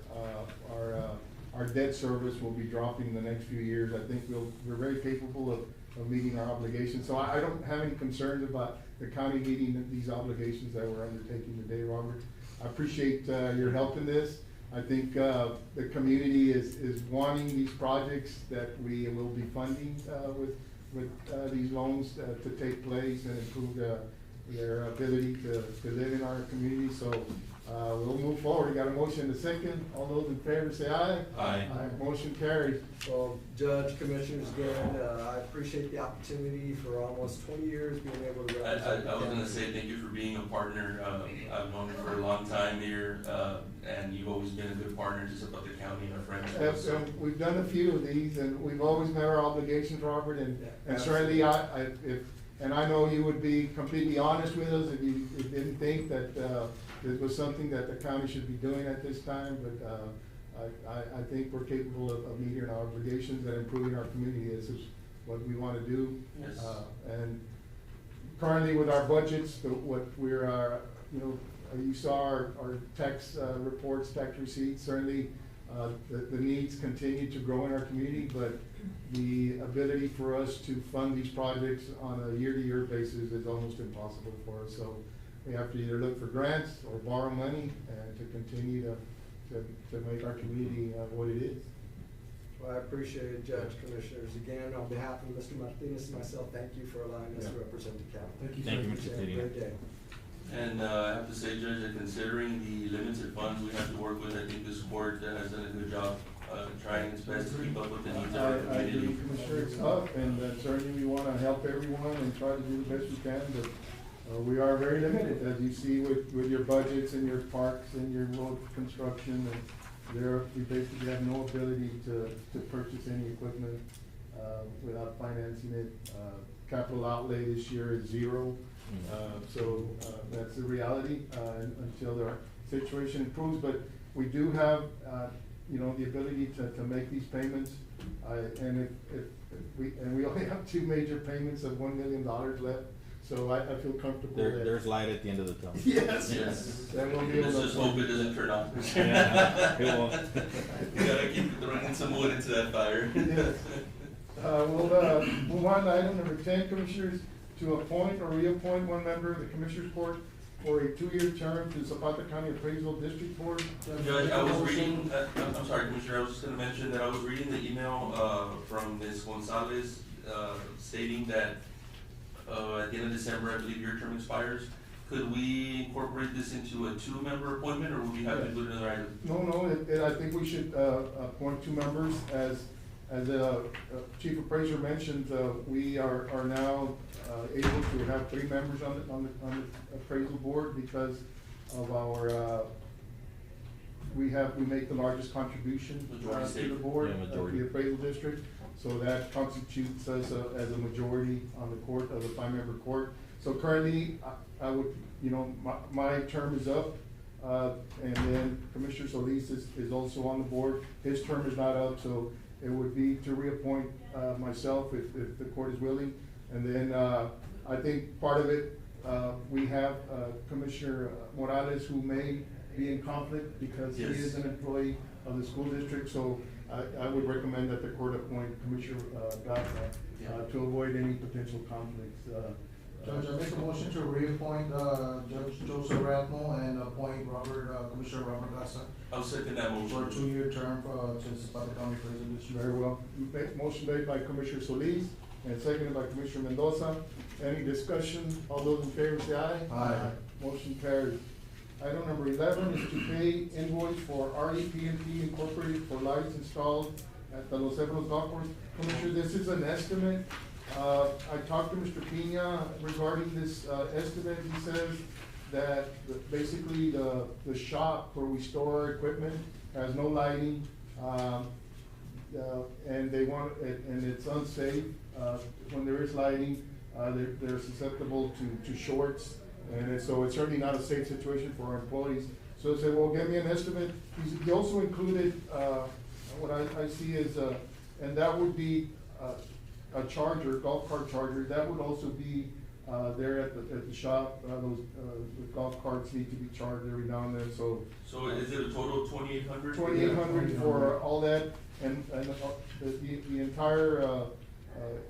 our debt service will be dropping in the next few years, I think we're very capable of meeting our obligations. So I don't have any concerns about the county meeting these obligations that we're undertaking today, Robert. I appreciate your help in this. I think the community is wanting these projects that we will be funding with these loans to take place and improve their ability to live in our community. So we'll move forward. We got a motion and a second. All those in favor say aye. Aye. Motion carries. Well, Judge, Commissioners, again, I appreciate the opportunity for almost 20 years being able to represent. I was gonna say thank you for being a partner. I've known you for a long time here, and you've always been a good partner to Zapata County and our friends. We've done a few of these, and we've always met our obligations, Robert, and certainly I know you would be completely honest with us if you didn't think that this was something that the county should be doing at this time, but I think we're capable of meeting our obligations and improving our community. This is what we want to do. Yes. And currently with our budgets, what we're, you saw our tax reports, tax receipts, certainly the needs continue to grow in our community, but the ability for us to fund these projects on a year-to-year basis is almost impossible for us. So we have to either look for grants or borrow money and to continue to make our community what it is. Well, I appreciate it, Judge, Commissioners. Again, on behalf of Mr. Martinez and myself, thank you for allowing us to represent the county. Thank you, Thank you, sir. Mr. Have a City. great day. And I have to say, Judge, that considering the limited funds we have to work with, I think this court has done a good job trying its best to keep up with the needs of our I agree, community. Commissioner, it's tough, and certainly we want to help everyone and try to do the best we can, but we are very limited, as you see with your budgets and your parks and your road construction. And we basically have no ability to purchase any equipment without financing it. Capital outlay this year is zero. So that's the reality until our situation improves. But we do have you know, the ability to make these payments. And if we only have two major payments of $1 million left, so I feel comfortable that. There's light at the end of the tunnel. Yes, Yes. yes. That will be able Let's to. just hope it doesn't turn off. Yeah, it won't. You gotta keep throwing some wood into that fire. Yes. We'll move on to item number 10, Commissioners, to appoint or reappoint one member of the Commissioners Court for a 2-year term to Zapata County Appraisal District Board. Judge, I was reading, I'm sorry, Commissioner, I was just gonna mention that I was reading the email, from Ms. Gonzalez, stating that, at the end of December, I believe your term expires. Could we incorporate this into a 2-member appointment, or would we have to do another item? No, I think we should, appoint 2 members. As Chief Appraiser mentioned, we are now, able to have 3 members on the appraisal board because of our, we make the largest contribution to the board, Yeah, of the appraisal district. So that constitutes us as a majority on the court, of the 5-member court. So currently, I would, you know, my term is up, and then Commissioner Solis is also on the board. His term is not up, so it would be to reappoint, myself if the court is willing. And then, I think part of it, we have, Commissioner Morales, who may be in conflict because he Yes. is an employee of the school district, so I would recommend that the court appoint Commissioner, Gata, to avoid any potential conflicts. Judge, I make a motion to reappoint, Judge Joseph Rathmel and appoint Commissioner Robert Gasa I'll second that motion. for a 2-year term, to Zapata County Appraisal District. Very well. Motion made by Commissioner Solis and seconded by Commissioner Mendoza. Any discussion? All those in favor say aye. Aye. Motion carries. Item number 11 is to pay invoice for REP&P Incorporated for lights installed at the Los Cerros Golf Course. Commissioner, this is an estimate. I talked to Mr. Pena regarding this, estimate. He says that basically the shop where we store our equipment has no lighting, and they want it, and it's unsafe. When there is lighting, they're susceptible to shorts, and so it's certainly not a safe situation for our employees. So they said, well, give me an estimate. He also included, what I see is, and that would be, a charger, golf cart charger, that would also be, there at the shop. The golf carts need to be charged every now and then, so. So is it a total of 2,800? 2,800 for all that, and the entire,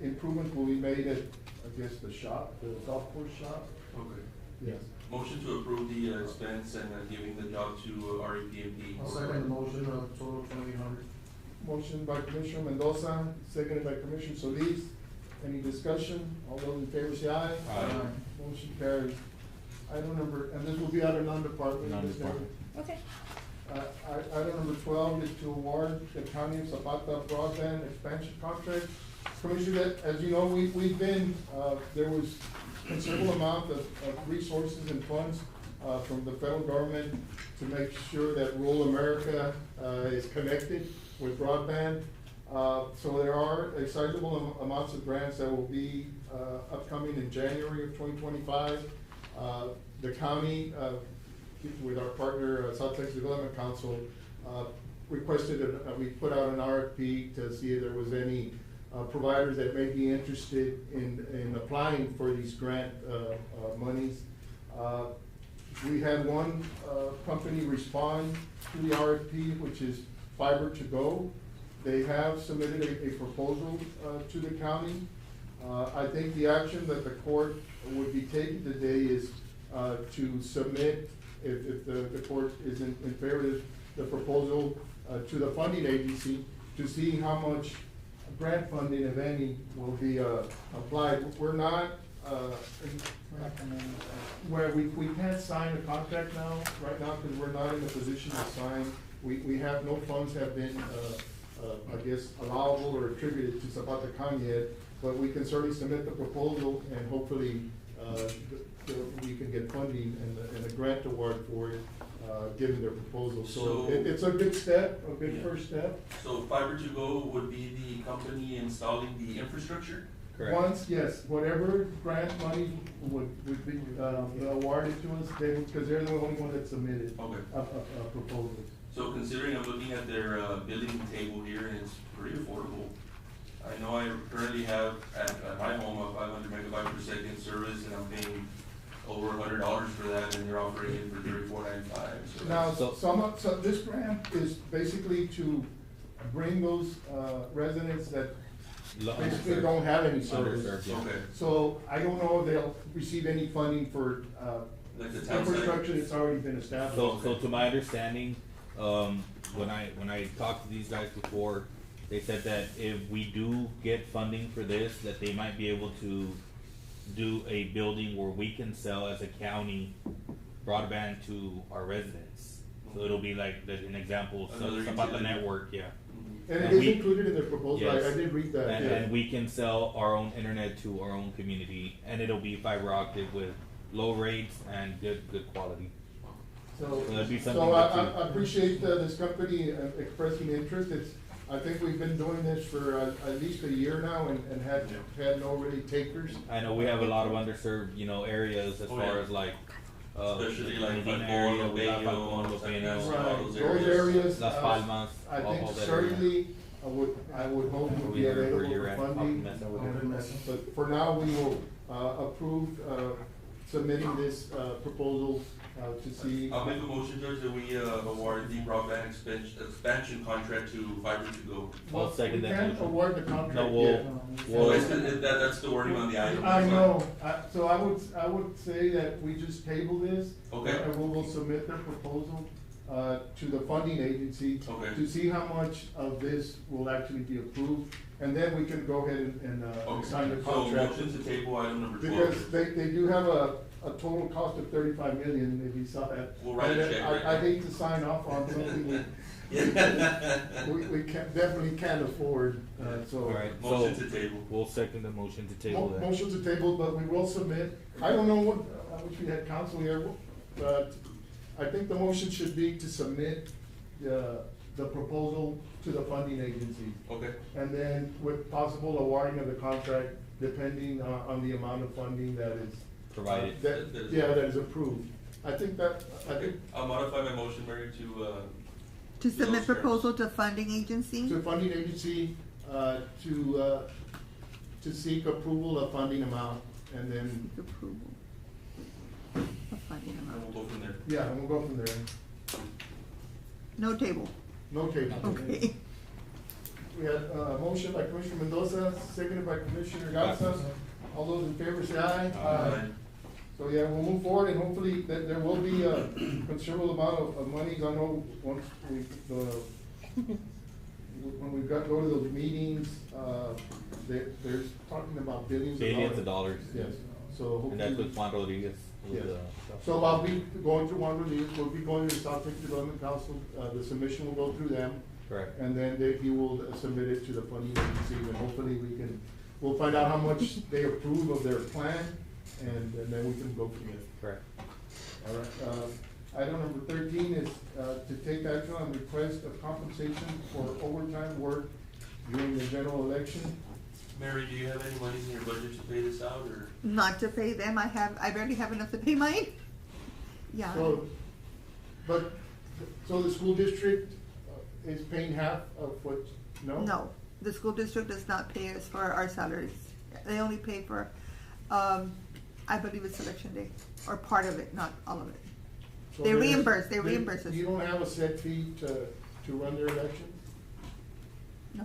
improvement will be made at, I guess, the shop, the golf course shop? Okay. Yes. Motion to approve the, expense and, giving the job to, REP&P. I'll second the motion, total 2,800. Motion by Commissioner Mendoza, seconded by Commissioner Solis. Any discussion? All those in favor say aye. Aye. Motion carries. Item number, and this will be out of non-department. Non-department. Okay. Item number 12 is to award the County of Zapata broadband expansion contract. Commissioner, as you know, we've been, there was considerable amount of resources and funds, from the federal government to make sure that rural America, is connected with broadband. So there are a sizable amounts of grants that will be, upcoming in January of 2025. The county, with our partner, South Texas Development Council, requested, we put out an RFP to see if there was any, providers that may be interested in applying for these grant, monies. We had one, company respond to the RFP, which is Fiber to Go. They have submitted a proposal, to the county. I think the action that the court would be taking today is, to submit, if the court is in favor of the proposal, to the funding agency to see how much grant funding, if any, will be, applied. We're not, where we can't sign a contract now, right now, because we're not in a position to sign. We have, no funds have been, I guess, allowable or attributed to Zapata County yet, but we can certainly submit the proposal and hopefully, we can get funding and a grant award for it, given their proposal. So it's a good step, a good first step. So Fiber to Go would be the company installing the infrastructure? Correct. Once, yes, whatever grant money would be, awarded to us, because they're the only one that submitted Okay. a proposal. So considering I'm looking at their, billing table here, and it's pretty affordable. I know I currently have at my home a 500 megabyte per second service, and I'm paying over $100 for that, and they're offering it for $34.95. So Now, that's- so this grant is basically to bring those, residents that basically don't have any service. Underserved, yeah. Okay. So I don't know if they'll receive any funding for, Like the town site? infrastructure that's already been established. So to my understanding, when I talked to these guys before, they said that if we do get funding for this, that they might be able to do a building where we can sell as a county broadband to our residents. So it'll be like an example, Another Zapata utility. network, yeah. And it And is we- included in the proposal, I Yes. did read that, And, yeah. and we can sell our own internet to our own community, and it'll be fiber optic with low rates and good quality. So, that'd be something so that I appreciate this company expressing interest. I think we've been doing this for at least a year now and had no really takers. I know we have a lot of underserved, areas as Oh, far yeah. as like, Especially like Medina Falcón, area, we got Lobeño, Falcón, San Lobeño, Ignacio, Right, all those those areas. Las Palmas, I all think that area. certainly, I would hope would be Where available you're for at, funding. Mesa, whatever. But for now, we will, approve, submitting this, proposal, to see. I'll make a motion, Judge, that we, award the broadband expansion contract to Fiber to Go. I'll second that We can't motion. award the contract No, yet. Well, that's the wording on the item. I know, so I would say that we just table this. Okay. And we will submit the proposal, to the funding agency. Okay. To see how much of this will actually be approved, and then we can go ahead and Okay. sign the So contract. motion to table item number 12. Because they do have a total cost of 35 million, if you saw that. We'll write a And check I right now. hate to sign off on something we definitely can't afford, so. Alright, Motion so to table. we'll second the motion to table that. Motion to table, but we will submit, I don't know what, I wish we had counsel here, but I think the motion should be to submit the proposal to the funding agency. Okay. And then with possible awarding of the contract, depending on the amount of funding that is. Provided. That is approved. I think that, I'll modify my motion, Mary, To submit those terms. proposal to funding agency? to funding agency, to seek approval of funding amount, and then, Seek approval of funding and amount. we'll go from there. yeah, and we'll go from there. No table, No table. okay. We had a motion by Commissioner Mendoza, seconded by Commissioner Garza. All those in favor say aye. Aye. So, yeah, we'll move forward, and hopefully that there will be a considerable amount of money. I know once when we go to those meetings, there's talking about billions of dollars. Billions of dollars. Yes, so And that's hopefully. with Juan Rodriguez. with Yes. the- So I'll be going through one release, we'll be going to the South Texas Development Council, the submission will go through them. Correct. And then he will submit it to the funding agency, and hopefully we'll find out how much they approve of their plan, and then we can go from there. Correct. All right, item number 13 is, to take action on request of compensation for overtime work during the general election. Mary, do you have any money in your budget to pay this out, or? Not to pay them, I barely have enough to pay mine. Yeah, So, so the school district is paying half of what, no? no, the school district does not pay us for our salaries. They only pay for, I believe it's election day, or part of it, not all of it. So They there's- reimburse us. You don't have a set fee to run their election? No.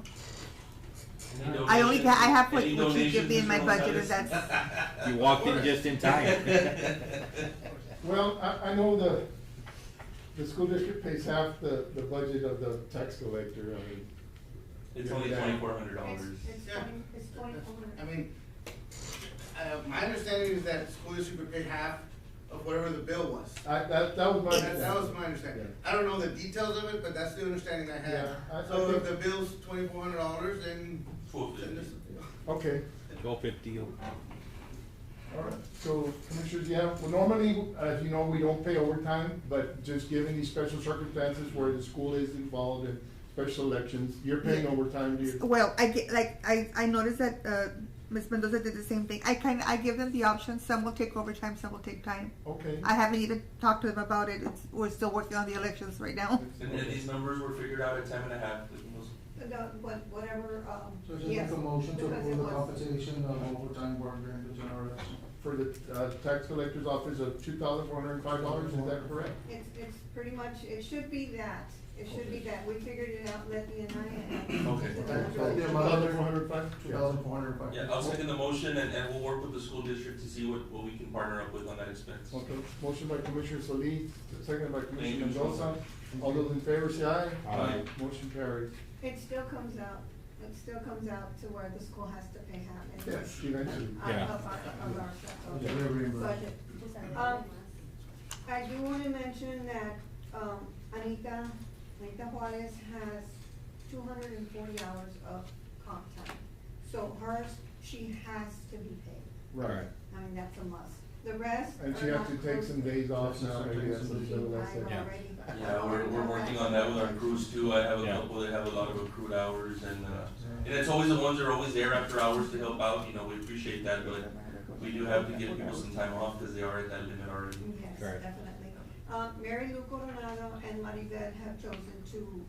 Any I only, donations? I have what Any you give me in my donations, budget, Mr. and Gonzalez? that's, You walked in just in time. Well, I know the school district pays half the budget of the tax collector, I mean. It's only $2,400. It's 2,400. I mean, my understanding is that school district would pay half of whatever the bill was. That was my. That was my understanding. I don't know the details of it, but that's the understanding I had. Yeah, I So if think- the bill's $2,400, then. $450. Okay. Go 50. All right, so Commissioners, yeah, well, normally, as you know, we don't pay overtime, but just given these special circumstances where the school is involved in special elections, you're paying overtime, do you? well, I get, like, I noticed that, Ms. Mendoza did the same thing. I give them the option. Some will take overtime, some will take time. Okay. I haven't even talked to them about it. We're still working on the elections right now. And these numbers were figured out at time and a half. Whatever, So just yes. make a motion to because approve it the was- compensation of overtime work during the general election. For the, tax collector's office of $2,405, is that correct? It's pretty much, it should be that. It should be that. We figured it out, Letty and I, and. Okay. The amount of $2,405? $2,405. Yeah, I'll second the motion and we'll work with the school district to see what we can partner up with on that expense. Okay, motion by Commissioner Solis, second by Thank Commissioner you. Mendoza. All those in favor say aye. Aye. Motion carries. It still comes out to where the school has to pay half. anyway. Yes, eventually. Yeah. Of our Yeah, we're reimbursed. budget. I do wanna mention that, Anita Juarez has 240 hours of comp time. So hers, she has to be paid. Right. I mean, that's a must. The rest And she are has to not take some days off now, maybe that's a little less. I've Yeah. already. Yeah, we're working on that with our crews too. I have a Yeah. couple that have a lot of accrued hours and it's always the ones that are always there after hours to help out, you know, we appreciate that, but we do have to give people some time off because they are at that limit already. Yes, Correct. definitely. Mary Lou Coronado and Maribel have chosen to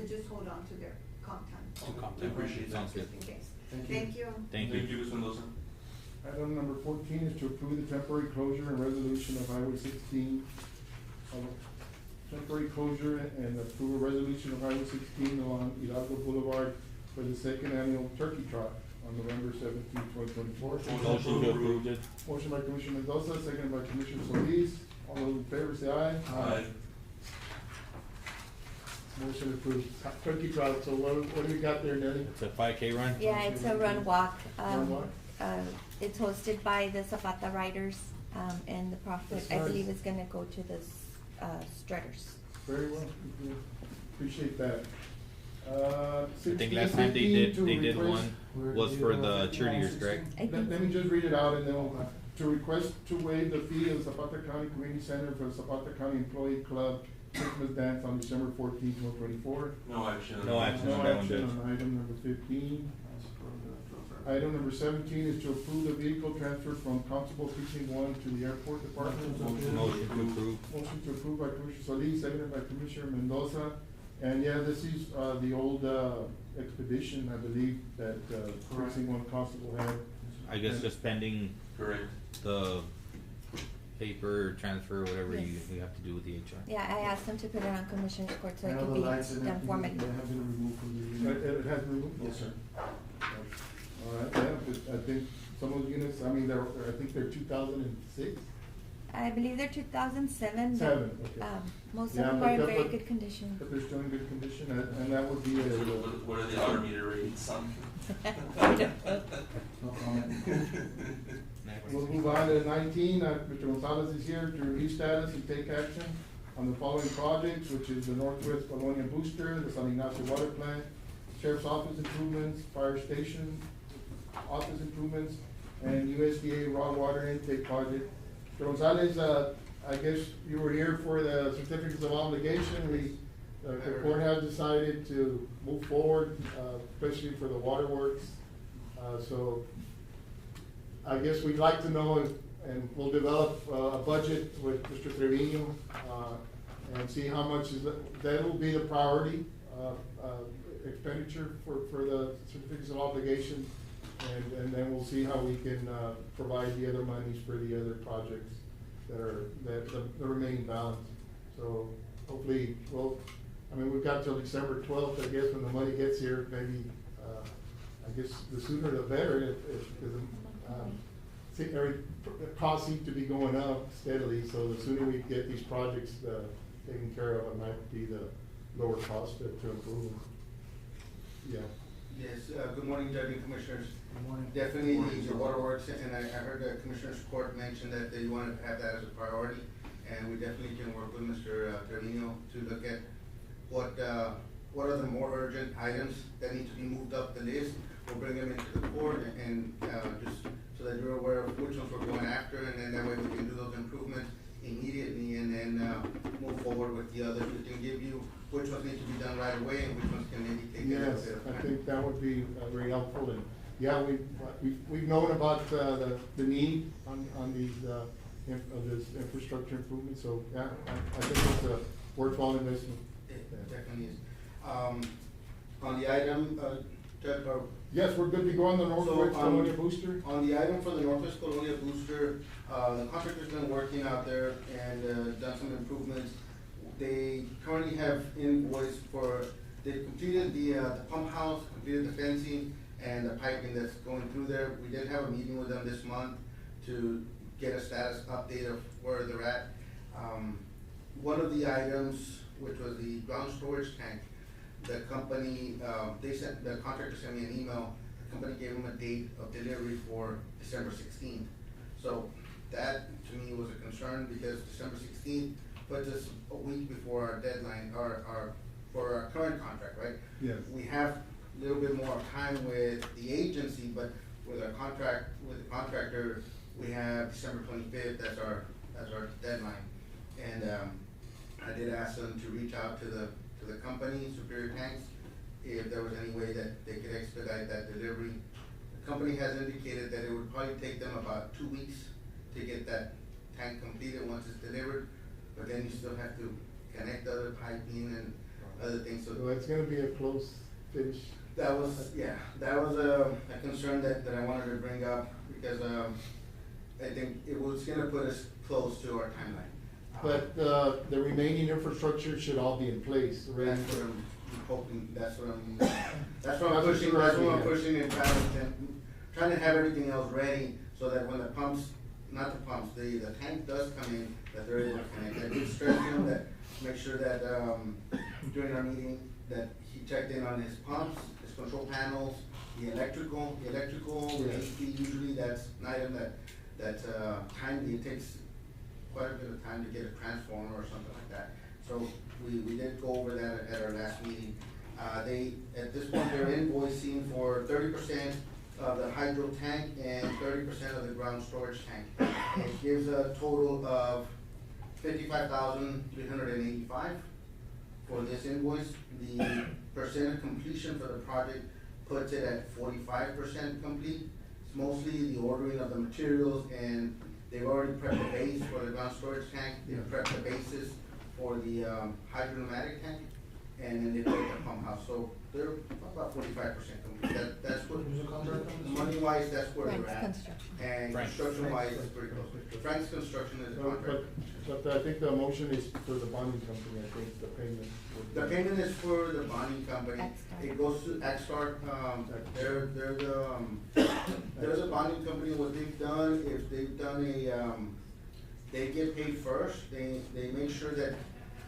just hold on to their comp time. I appreciate that. Sounds good. Just in case. Thank you. Thank you. Thank you. Ms. Mendoza. Item number 14 is to approve the temporary closure and resolution of Highway 16. Temporary closure and approve a resolution of Highway 16 along Hidalgo Boulevard for the second annual turkey trot on November 17, 2024. Motion to approve it. Motion by Commissioner Mendoza, seconded by Commissioner Solis. All those in favor say aye. Aye. Motion approved. Turkey trot, so what do we got there, Nelly? It's a 5K run? Yeah, it's a run walk. Run walk? It's hosted by the Zapata riders, and the profit, That's I nice. believe, is gonna go to the, strutters. Very well. Appreciate that. I think last time they did one was for the cheerleaders, correct? I think Let me just read it out and then we'll, to request to waive the fee of Zapata County Community Center for the Zapata County Employee Club Christmas Dance on December 14, 2024. No action. No action. No on that one, action Judge. on item number 15. Item number 17 is to approve the vehicle transfer from Constable Precinct 1 to the Airport Department. Motion to approve. Motion to approve by Commissioner Solis, seconded by Commissioner Mendoza. And yeah, this is, the old, expedition, I believe, that, Precinct 1 Constable had. I guess just pending Correct. the paper transfer, whatever you Yes. have to do with the HR. Yeah, I asked them to put it on Commissioner's Court so it And can all be the lights and done everything, formally. they have been removed from the. It has been removed? Yes, sir. All right, yeah, but I think some of the units, I mean, I think they're 2006. I believe they're 2007, but, Seven, okay. most Yeah, of them but are in that- very but- good condition. But they're still in good condition, and that would be a, What are the odometer meter ratings on? No comment. we'll move on to 19, Mr. Gonzalez is here to review status and take action on the following projects, which is the Northwest Colonia Booster, the San Ignacio Water Plant, Sheriff's Office improvements, Fire Station Office improvements, and USDA raw water intake project. Mr. Gonzalez, I guess you were here for the certificates of obligation. The court has decided to move forward, especially for the waterworks. So I guess we'd like to know, and we'll develop a budget with Mr. Trevino, and see how much that will be the priority, expenditure for the certificates of obligation. And then we'll see how we can, provide the other monies for the other projects that the remaining balance. So hopefully, I mean, we've got till December 12th, I guess, when the money gets here, maybe, I guess the sooner the better, because, every cost seems to be going up steadily, so the sooner we get these projects, taken care of, it might be the lower cost to improve them. Yeah. Yes, good morning, Judge and Commissioners. Good morning. Definitely the waterworks, and I heard the Commissioners Court mention that they wanted to have that as a priority, and we definitely can work with Mr. Trevino to look at what are the more urgent items that need to be moved up the list. We'll bring them into the court and just so that you're aware of which ones we're going after, and then that way we can do those improvements immediately and then move forward with the others. We can give you which ones need to be done right away and which ones can maybe take a little Yes, bit of I time. think that would be very helpful. helpful, and, yeah, we've known about, the need on these, of this infrastructure improvement, so, yeah, I think it's a worthwhile investment. It definitely is. On the item, Judge, or Yes, we're good to go on the Northwest Colonia Booster? on the item for the Northwest Colonia Booster, the contractor's been working out there and, done some improvements. They currently have invoice for, they've completed the pump house, completed the fencing and the piping that's going through there. We did have a meeting with them this month to get a status update of where they're at. One of the items, which was the ground storage tank, the company, the contractor sent me an email, the company gave them a date of delivery for December 16th. So that, to me, was a concern, because December 16th puts us a week before our deadline, for our current contract, right? Yes. We have a little bit more time with the agency, but with our contract, with the contractor, we have December 25th as our deadline. And, I did ask them to reach out to the company, Superior Tanks, if there was any way that they could expedite that delivery. The company has indicated that it would probably take them about 2 weeks to get that tank completed once it's delivered, but then you still have to connect other piping and other things, so. So it's gonna be a close finish. That was, yeah, that was a concern that I wanted to bring up, because, I think it was gonna put us close to our timeline. But, the remaining infrastructure should all be in place, ready That's for. what I'm hoping, that's what I'm pushing and trying to have everything else ready, so that when the pumps, not the pumps, the tank does come in, that they're able to connect. I did stress him that, make sure that, during our meeting, that he checked in on his pumps, his control panels, the electrical, with HP, usually that's an item that timely, it takes quite a bit of time to get a transformer or something like that. So we did go over that at our last meeting. At this point, they're invoicing for 30% of the hydro tank and 30% of the ground storage tank. It gives a total of $55,385 for this invoice. The percent of completion for the project puts it at 45% complete. It's mostly the ordering of the materials, and they've already prepped the base for the ground storage tank. They've prepped the bases for the hydromatic tank, and then they put the pump house. So they're about 45% complete. That's what, money-wise, that's where they're at. And construction-wise, it's pretty close. Frank's Construction is a contractor. But I think the motion is for the bonding company, I think, the payment. The payment is for the bonding company. It goes to Axstar, there's a bonding company, what they've done, if they've done they get paid first, they make sure that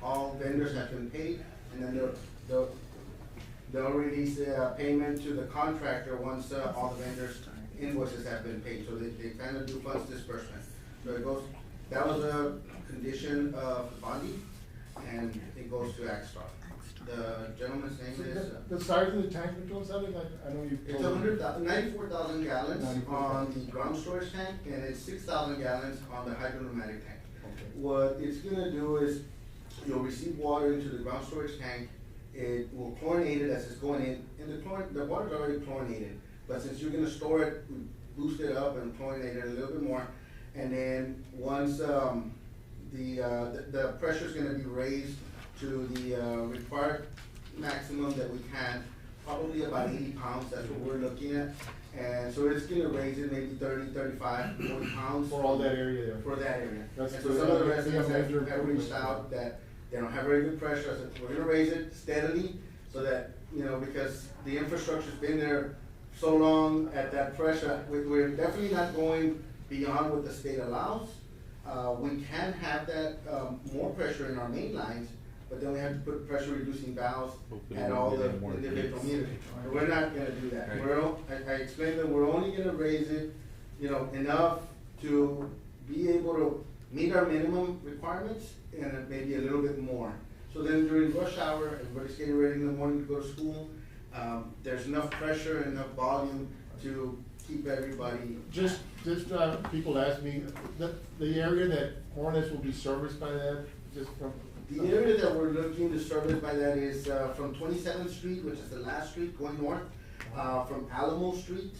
all vendors have been paid, and then they'll release a payment to the contractor once, all the vendors' invoices have been paid, so they kind of do funds disbursement. So it goes, that was a condition of bonding, and it goes to Axstar. The gentleman's name is. The size of the tank, Mr. Gonzalez, I know you. It's 94,000 gallons on the ground storage tank, and it's 6,000 gallons on the hydromatic tank. Okay. What it's gonna do is, you'll receive water into the ground storage tank, it will chlorinate it as it's going in, and the water's already chlorinated, but since you're gonna store it, we boost it up and chlorinate it a little bit more, and then once, the pressure's gonna be raised to the required maximum that we can, probably about 80 pounds, that's what we're looking at. And so it's gonna raise it maybe 30, 35, 40 pounds. For all that area there. For that area. That's And so good. some of the That'd be a residents major have reached improvement. out that they don't have very good pressure. I said, we're gonna raise it steadily, so that, because the infrastructure's been there so long at that pressure, we're definitely not going beyond what the state allows. We can have that, more pressure in our main lines, but then we have to put pressure reducing valves at all the individual meters. We're not gonna do that. I explained that we're only gonna raise it, enough to be able to meet our minimum requirements and maybe a little bit more. So then during rush hour, everybody's getting ready in the morning to go to school, there's enough pressure and enough volume to keep everybody. Just, people ask me, the area that Hornets will be serviced by that, just from. The area that we're looking to service by that is, from 27th Street, which is the last street going north, from Alamo Street,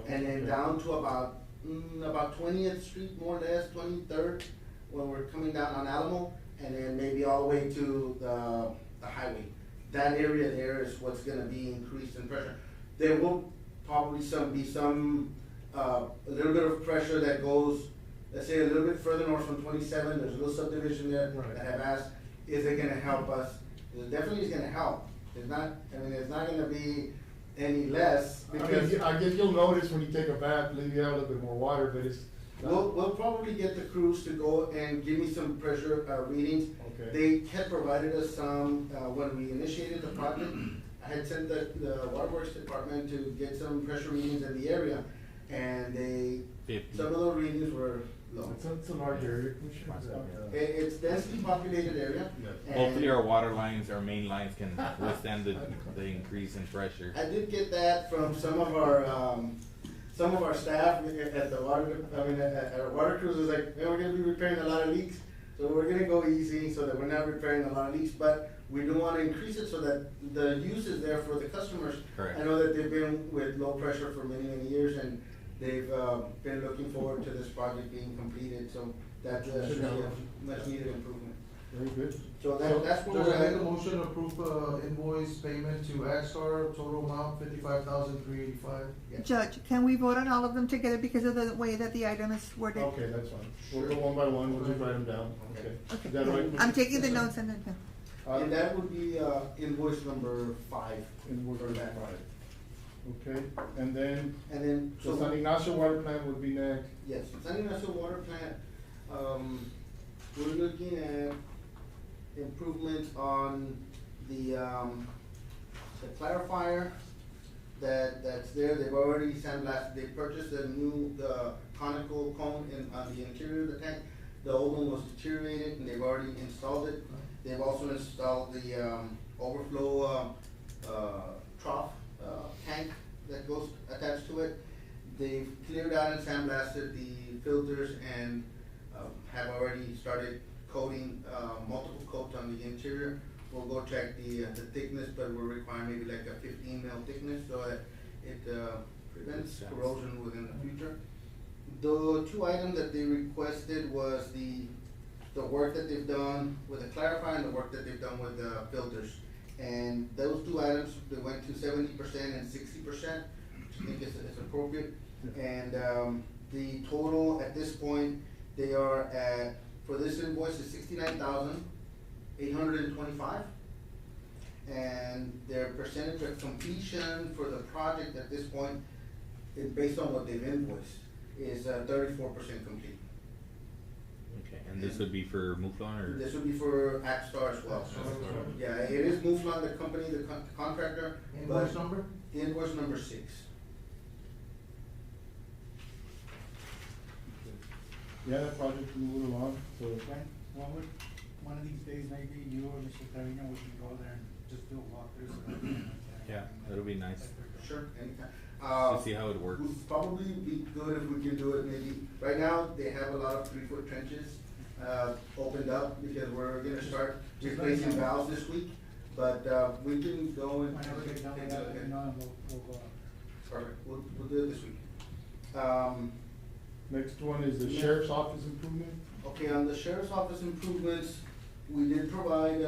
and then down to about 20th Street, more or less, 23rd, when we're coming down on Alamo, and then maybe all the way to the highway. That area there is what's gonna be increased in pressure. There will probably be some, a little bit of pressure that goes, let's say a little bit further north from 27, there's a little subdivision there that have asked, is it gonna help us? It definitely is gonna help. It's not, I mean, it's not gonna be any less, because. I guess you'll notice when you take a bath, maybe you have a little bit more water, but it's. We'll probably get the crews to go and give me some pressure, readings. Okay. They had provided us some, when we initiated the project, I had sent the waterworks department to get some pressure readings in the area, and some of those readings were low. It's a large area. It's densely populated area. and Hopefully our water lines, our main lines can withstand the increase in pressure. I did get that from some of our staff at the water, at our water crews, is like, we're gonna be repairing a lot of leaks, so we're gonna go easy so that we're not repairing a lot of leaks, but we do wanna increase it so that the use is there for the customers. Correct. I know that they've been with low pressure for many, many years, and they've, been looking forward to this project being completed, so that should be a much needed improvement. Very good. So that's what Judge, we're I make at. a motion to approve, invoice payment to Agstar, total amount $55,385. Judge, can we vote on all of them together because of the way that the item is worded? Okay, that's fine. We'll go one by one, we'll just write them down. Okay. Okay. Is that right? I'm taking the notes and then, And that would be, invoice number 5. Invoice for number that. 5. Okay, and then So the San Ignacio water plant would be next. Yes, San Ignacio water plant, we're looking at improvements on the clarifier that's there. They've already sandblasted, they purchased a new, conical cone on the interior of the tank. The old one was deteriorated and they've already installed it. They've also installed the, overflow, trough, tank that goes attached to it. They've cleared out and sandblasted the filters and have already started coating, multiple coats on the interior. We'll go check the thickness, but we'll require maybe like a 15 mil thickness so that it prevents corrosion within the future. The 2 items that they requested was the work that they've done with the clarifier and the work that they've done with the filters. And those 2 items, they went to 70% and 60%, which I think is appropriate. And the total at this point, they are at, for this invoice, is $69,825. And their percentage of completion for the project at this point, is based on what they've invoiced, is 34% complete. Okay, and this would be for Muflon or? This would be for Agstar as well. Yeah, it is Muflon, the company, the contractor. Invoice number? Invoice number 6. Yeah, that project is moving along, so. One of these days, maybe you or Mr. Carino, we can go there and just do a walkthrough. So that we can, Yeah, that'll be nice. Sure, anytime. To see how it works. Would probably be good if we can do it maybe, right now, they have a lot of 3-foot trenches, opened up, because we're gonna start replacing valves this week, but, we can go and. whenever they done with that, you know, and we'll go. Perfect, we'll do it this week. Next one is the sheriff's office improvement. Okay, on the sheriff's office improvements, we did provide,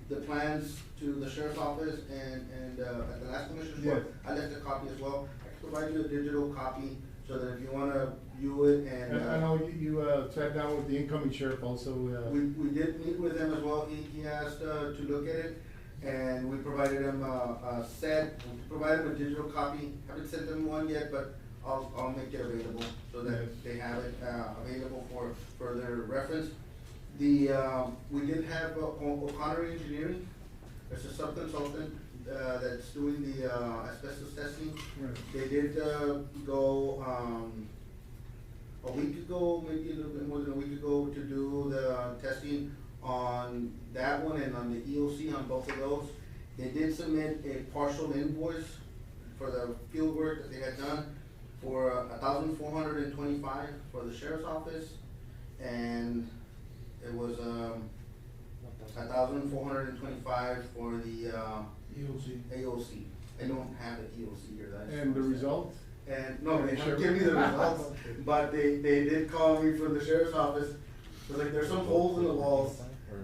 the plans to the sheriff's office and, at the last commissioner's court. I left a copy as well. I can provide you a digital copy so that if you wanna view it and. And I know you sat down with the incoming sheriff also. We did meet with him as well. He asked, to look at it, and we provided him a set, we provided him a digital copy. Haven't sent them one yet, but I'll make it available so that they have it, available for further reference. We did have O'Connor Engineering, there's a sub-consultant, that's doing the, asbestos testing. Right. They did, go, a week ago, maybe a little bit more than a week ago, to do the testing on that one and on the EOC on both of those. They did submit a partial invoice for the field work that they had done for $1,425 for the sheriff's office, and it was $1,425 for the EOC. AOC. I don't have the EOC sheriff. give me the results, but they did call me from the sheriff's office. It was like, there's some holes in the walls,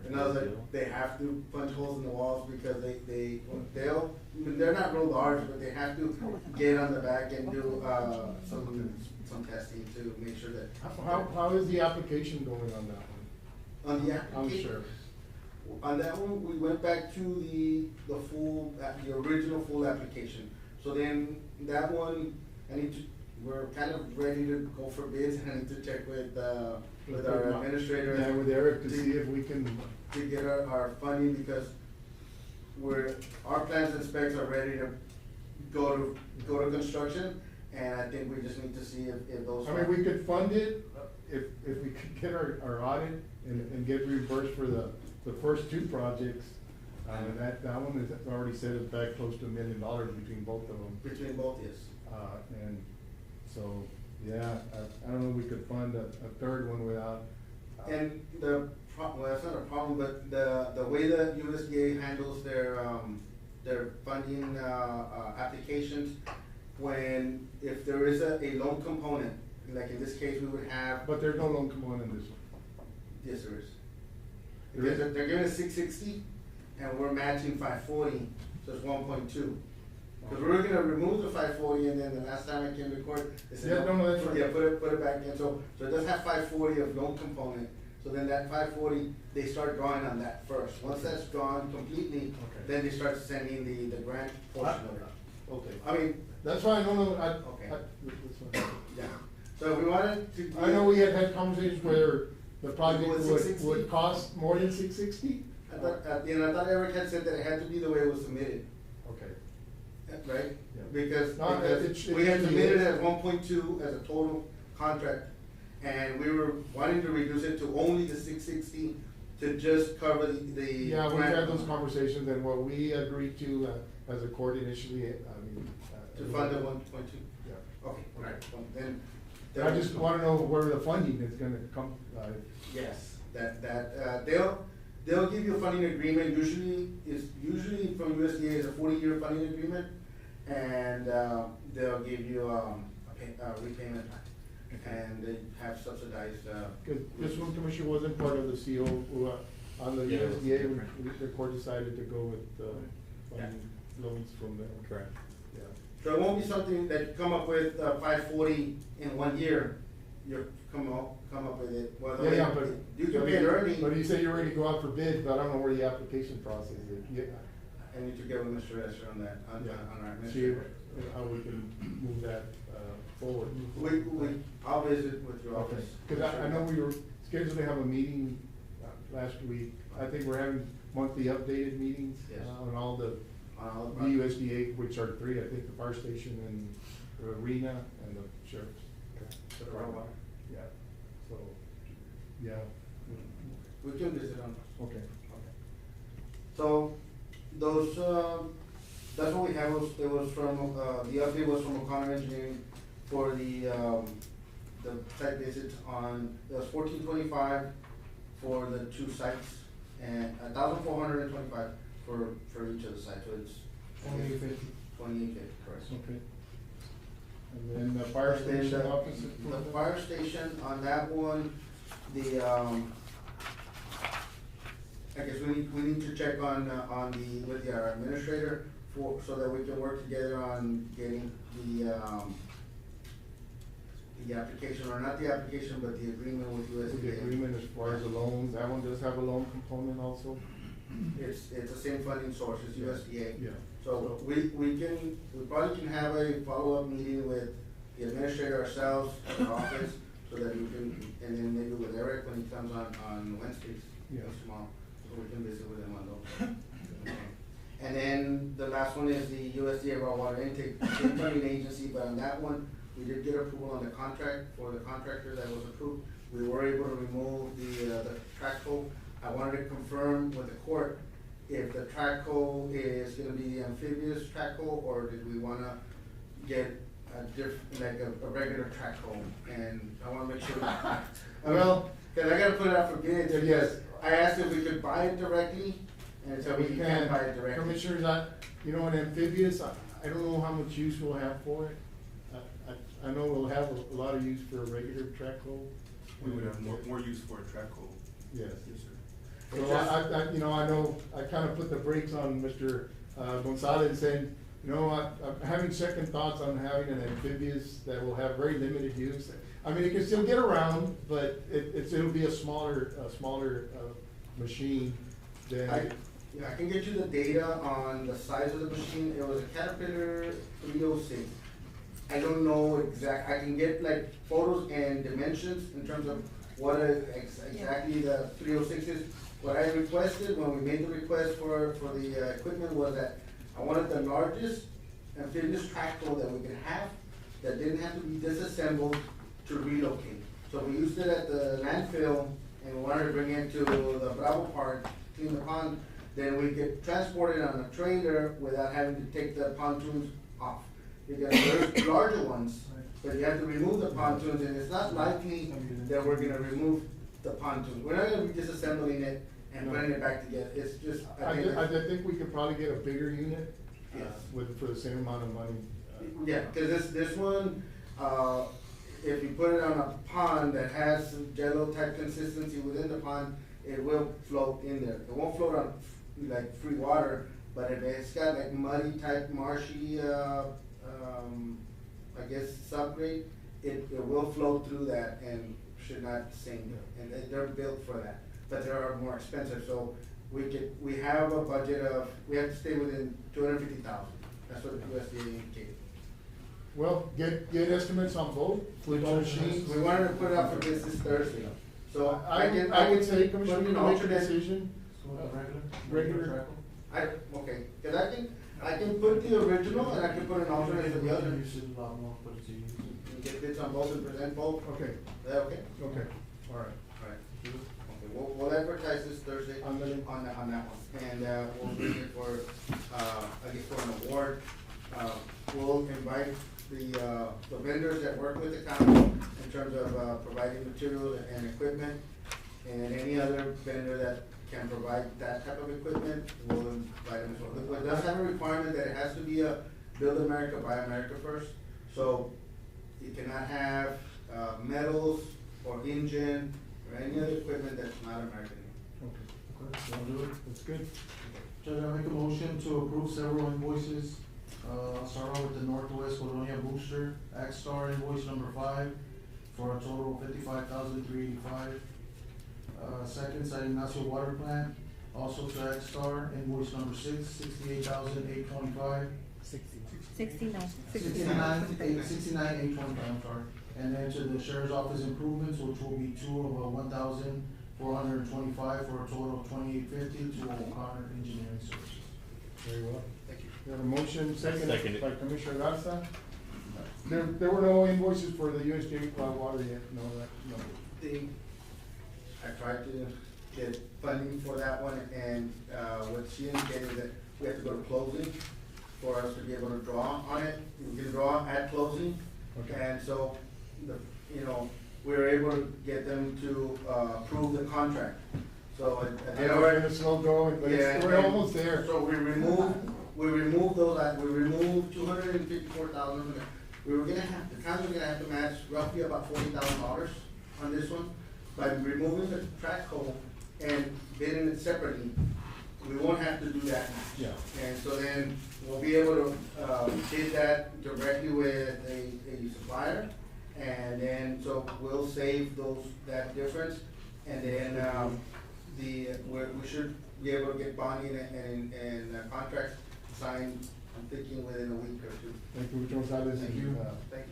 and I was like, they have to punch holes in the walls because they're not real large, but they have to get on the back and do, some testing to make sure that. How is the application going on that one? On the I'm application. sure. On that one, we went back to the original full application. So then, that one, we're kind of ready to go for bids, and I need to check with our administrator. Yeah, with Eric to see if we can. To get our funding, because our plans and specs are ready to go to construction, and I think we just need to see if those. I mean, we could fund it, if we could get our audit and get reimbursed for the first two projects. That one is already set it back close to $1 million between both of them. Between both, yes. And so, yeah, I don't know if we could fund a third one without. And well, that's not a problem, but the way that USDA handles their funding, applications, if there is a loan component, like in this case, we would have. But there's no loan component in this one. Yes, there is. There is? They're giving us 660, and we're matching 540, so it's 1.2. Because we were gonna remove the 540, and then the last time I came to court, they said, Yeah, no, that's right. yeah, put it back in, so it does have 540 of loan component, so then that 540, they start drawing on that first. Once that's drawn completely, then they start sending the grant portion of it. Okay. I mean. That's fine, no, Okay. that's fine. Yeah, so if we wanted to. I know we had conversations where the project With 660? would cost more than 660? I thought Eric had said that it had to be the way it was submitted. Okay. Right? Yeah. Because it we had usually submitted is. it at 1.2 as a total contract, and we were wanting to reduce it to only the 660 to just cover the. Yeah, we had those conversations, and what we agreed to, as a court initially, To fund the 1.2? Yeah. Okay, all right, well, then. I just wanna know where the funding is gonna come, Yes, they'll give you a funding agreement, usually from USDA is a 40-year funding agreement, and, they'll give you, a repayment plan. And they have subsidized, cause this one, Commissioner, wasn't part of the CO, on the Yeah, it was USDA, different. the court decided to go with, funding loans from them. Correct. Yeah. so it won't be something that you come up with, 540 in 1 year, you come up with it. Well, Yeah, but. you can pay it early. But you say you're ready to go out for bid, but I don't know where the application process is. I need to get with Mr. Esser on that, on our See administrator. how we can move that, forward. I'll visit with your office. Cause I know we were scheduled to have a meeting last week. I think we're having monthly updated meetings. Yes. On all the USDA, which are three, I think the fire station and the arena and the sheriff's. department. Yeah, so, yeah. We can visit on. Okay. So, those, that's what we have, it was from, the update was from O'Connor Engineering for the site visits on, it was 1425 for the two sites, and 1,425 for each of the sites, so it's. 2850. 2850, correct. Okay. And then the fire And then station the- office. The fire station, on that one, I guess we need to check on with our administrator so that we can work together on getting the application, or not the application, but the agreement with USDA. The agreement as far as the loans, that one does have a loan component also? It's the same funding source, it's USDA. Yeah. So we probably can have a follow-up meeting with the administrator ourselves at the office, so that we can, and then maybe with Eric when he comes on Wednesdays, Yeah. tomorrow, so we can visit with him on those. And then the last one is the USDA raw water intake, same funding agency, but on that one, we did get approval on the contract for the contractor that was approved. We were able to remove the track hole. I wanted to confirm with the court if the track hole is gonna be the amphibious track hole, or did we wanna get like a regular track hole? And I wanna make sure. Well, cause I gotta put it out for bids. Yes. I asked if we could buy it directly, and so we can't buy it directly. Commissioners, an amphibious, I don't know how much use we'll have for it. I know we'll have a lot of use for a regular track hole. We would have more use for a track hole. Yes. Yes, sir. So I know, I kind of put the brakes on Mr. Gonzalez saying, you know, I'm having second thoughts on having an amphibious that will have very limited use. I mean, it can still get around, but it'll be a smaller machine than. Yeah, I can get you the data on the size of the machine. It was a Caterpillar 306. I don't know I can get like photos and dimensions in terms of what exactly the 306 is. What I requested when we made the request for the equipment was that I wanted the largest amphibious track hole that we could have that didn't have to be disassembled to relocate. So we used it at the landfill and we wanted to bring it to the Bravo Park, clean the pond. Then we could transport it on a trailer without having to take the pontoons off. Because there's larger ones, but you have to remove the pontoons, and it's not likely that we're gonna remove the pontoons. We're not gonna be disassembling it and putting it back together. It's just. I think we could probably get a bigger unit, for the same amount of money. Yeah, cause this one, if you put it on a pond that has some jello type consistency within the pond, it will float in there. It won't float on like free water, but if it's got like muddy type marshy, I guess subgrade, it will flow through that and should not sink. And they're built for that, but they are more expensive. So we have a budget of, we have to stay within 250,000. That's what the USDA indicated. Well, get estimates on both machines. We wanted to put it out for this Thursday. So I would say, Commissioner, we can make a decision. Regular. Okay, cause I can put the original and I can put an alternate for the other. You should allow more, put it to use. And get bids on both and present both. Okay. Is that okay? Okay, all right. Alright. Okay, we'll advertise this Thursday on that one. And, we'll bring it for, I guess for an award. We'll invite the vendors that work with the county in terms of, providing materials and equipment. And any other vendor that can provide that type of equipment, we'll invite them. So it does have a requirement that it has to be a Build America, Buy America first. So you cannot have, metals or engine or any other equipment that's not American. Okay. Wanna do it? That's good. Judge, I make a motion to approve several invoices. I'll start off with the Northwest Colonia Booster, Axstar invoice number 5 for a total of $55,385. Second, San Ignacio Water Plant, also to Axstar, invoice number 6, $68,825. 69. 69,825, I'm sorry. And then to the Sheriff's Office improvements, which will be 2 of 1,425 for a total of 2,850 to O'Connor Engineering Services. Very well. Thank you. We have a motion, Seconded. by Commissioner Garza. There were no invoices for the USJ water yet, no. I tried to get funding for that one, and what she indicated that we have to go to closing for us to be able to draw on it. We can draw at closing, and so we were able to get them to approve the contract. So they are in a slow going, but we're almost there. So we removed those. We removed $254,000. We were gonna have the county was gonna have to match roughly about $40,000 on this one. By removing the track hole and bidding it separately, we won't have to do that. Yeah. And so then we'll be able to bid that directly with a supplier, and then so we'll save that difference, and then we should be able to get bonding and contracts signed. I'm thinking within a week or two. Thank you, Mr. Gonzalez. Thank you.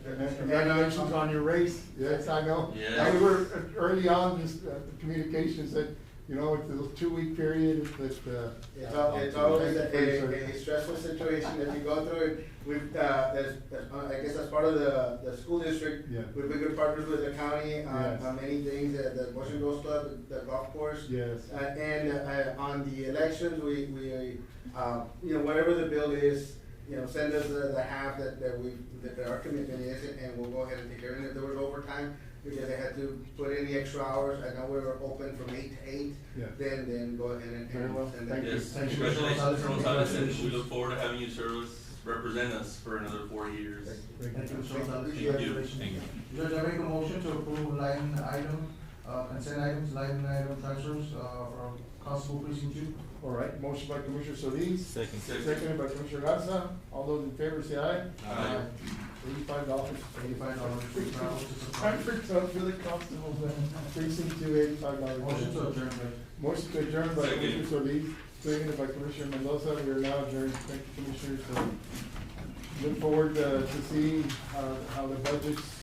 And congratulations on your race. Yes, I know. Yeah. We were early on, this communications that, it's a 2-week period, but, it's always a stressful situation that you go through. We've, I guess as part of the school district, we've been good partners with the county on many things, the Boys and Girls Club, the golf course. Yes. And on the elections, we whatever the bill is, send us the half that our commitment is, and we'll go ahead and take care of it. If there was overtime, because they had to put in the extra hours, I know we were open from 8 to 8, then go ahead and Very well. send Thank that. you. Yes, congratulations, Mr. Gonzalez, and we look forward to having you serve us represent us for another 4 years. Thank you, Mr. Gonzalez. Thank you. Congratulations. Thank you. Judge, I make a motion to approve line item, consent items, line item transfers, from Constable Precinct 2. All right, motion by Commissioner Solis. Second. Seconded by Commissioner Garza. All those in favor say aye. Aye. $85. $85. Time for the constable, precinct 2, $85. Motion to adjourn, Judge. Motion to adjourn by Second. Commissioner Solis, seconded by Commissioner Mendoza. We are now adjourned. Thank you, Commissioners. Look forward to see how the budgets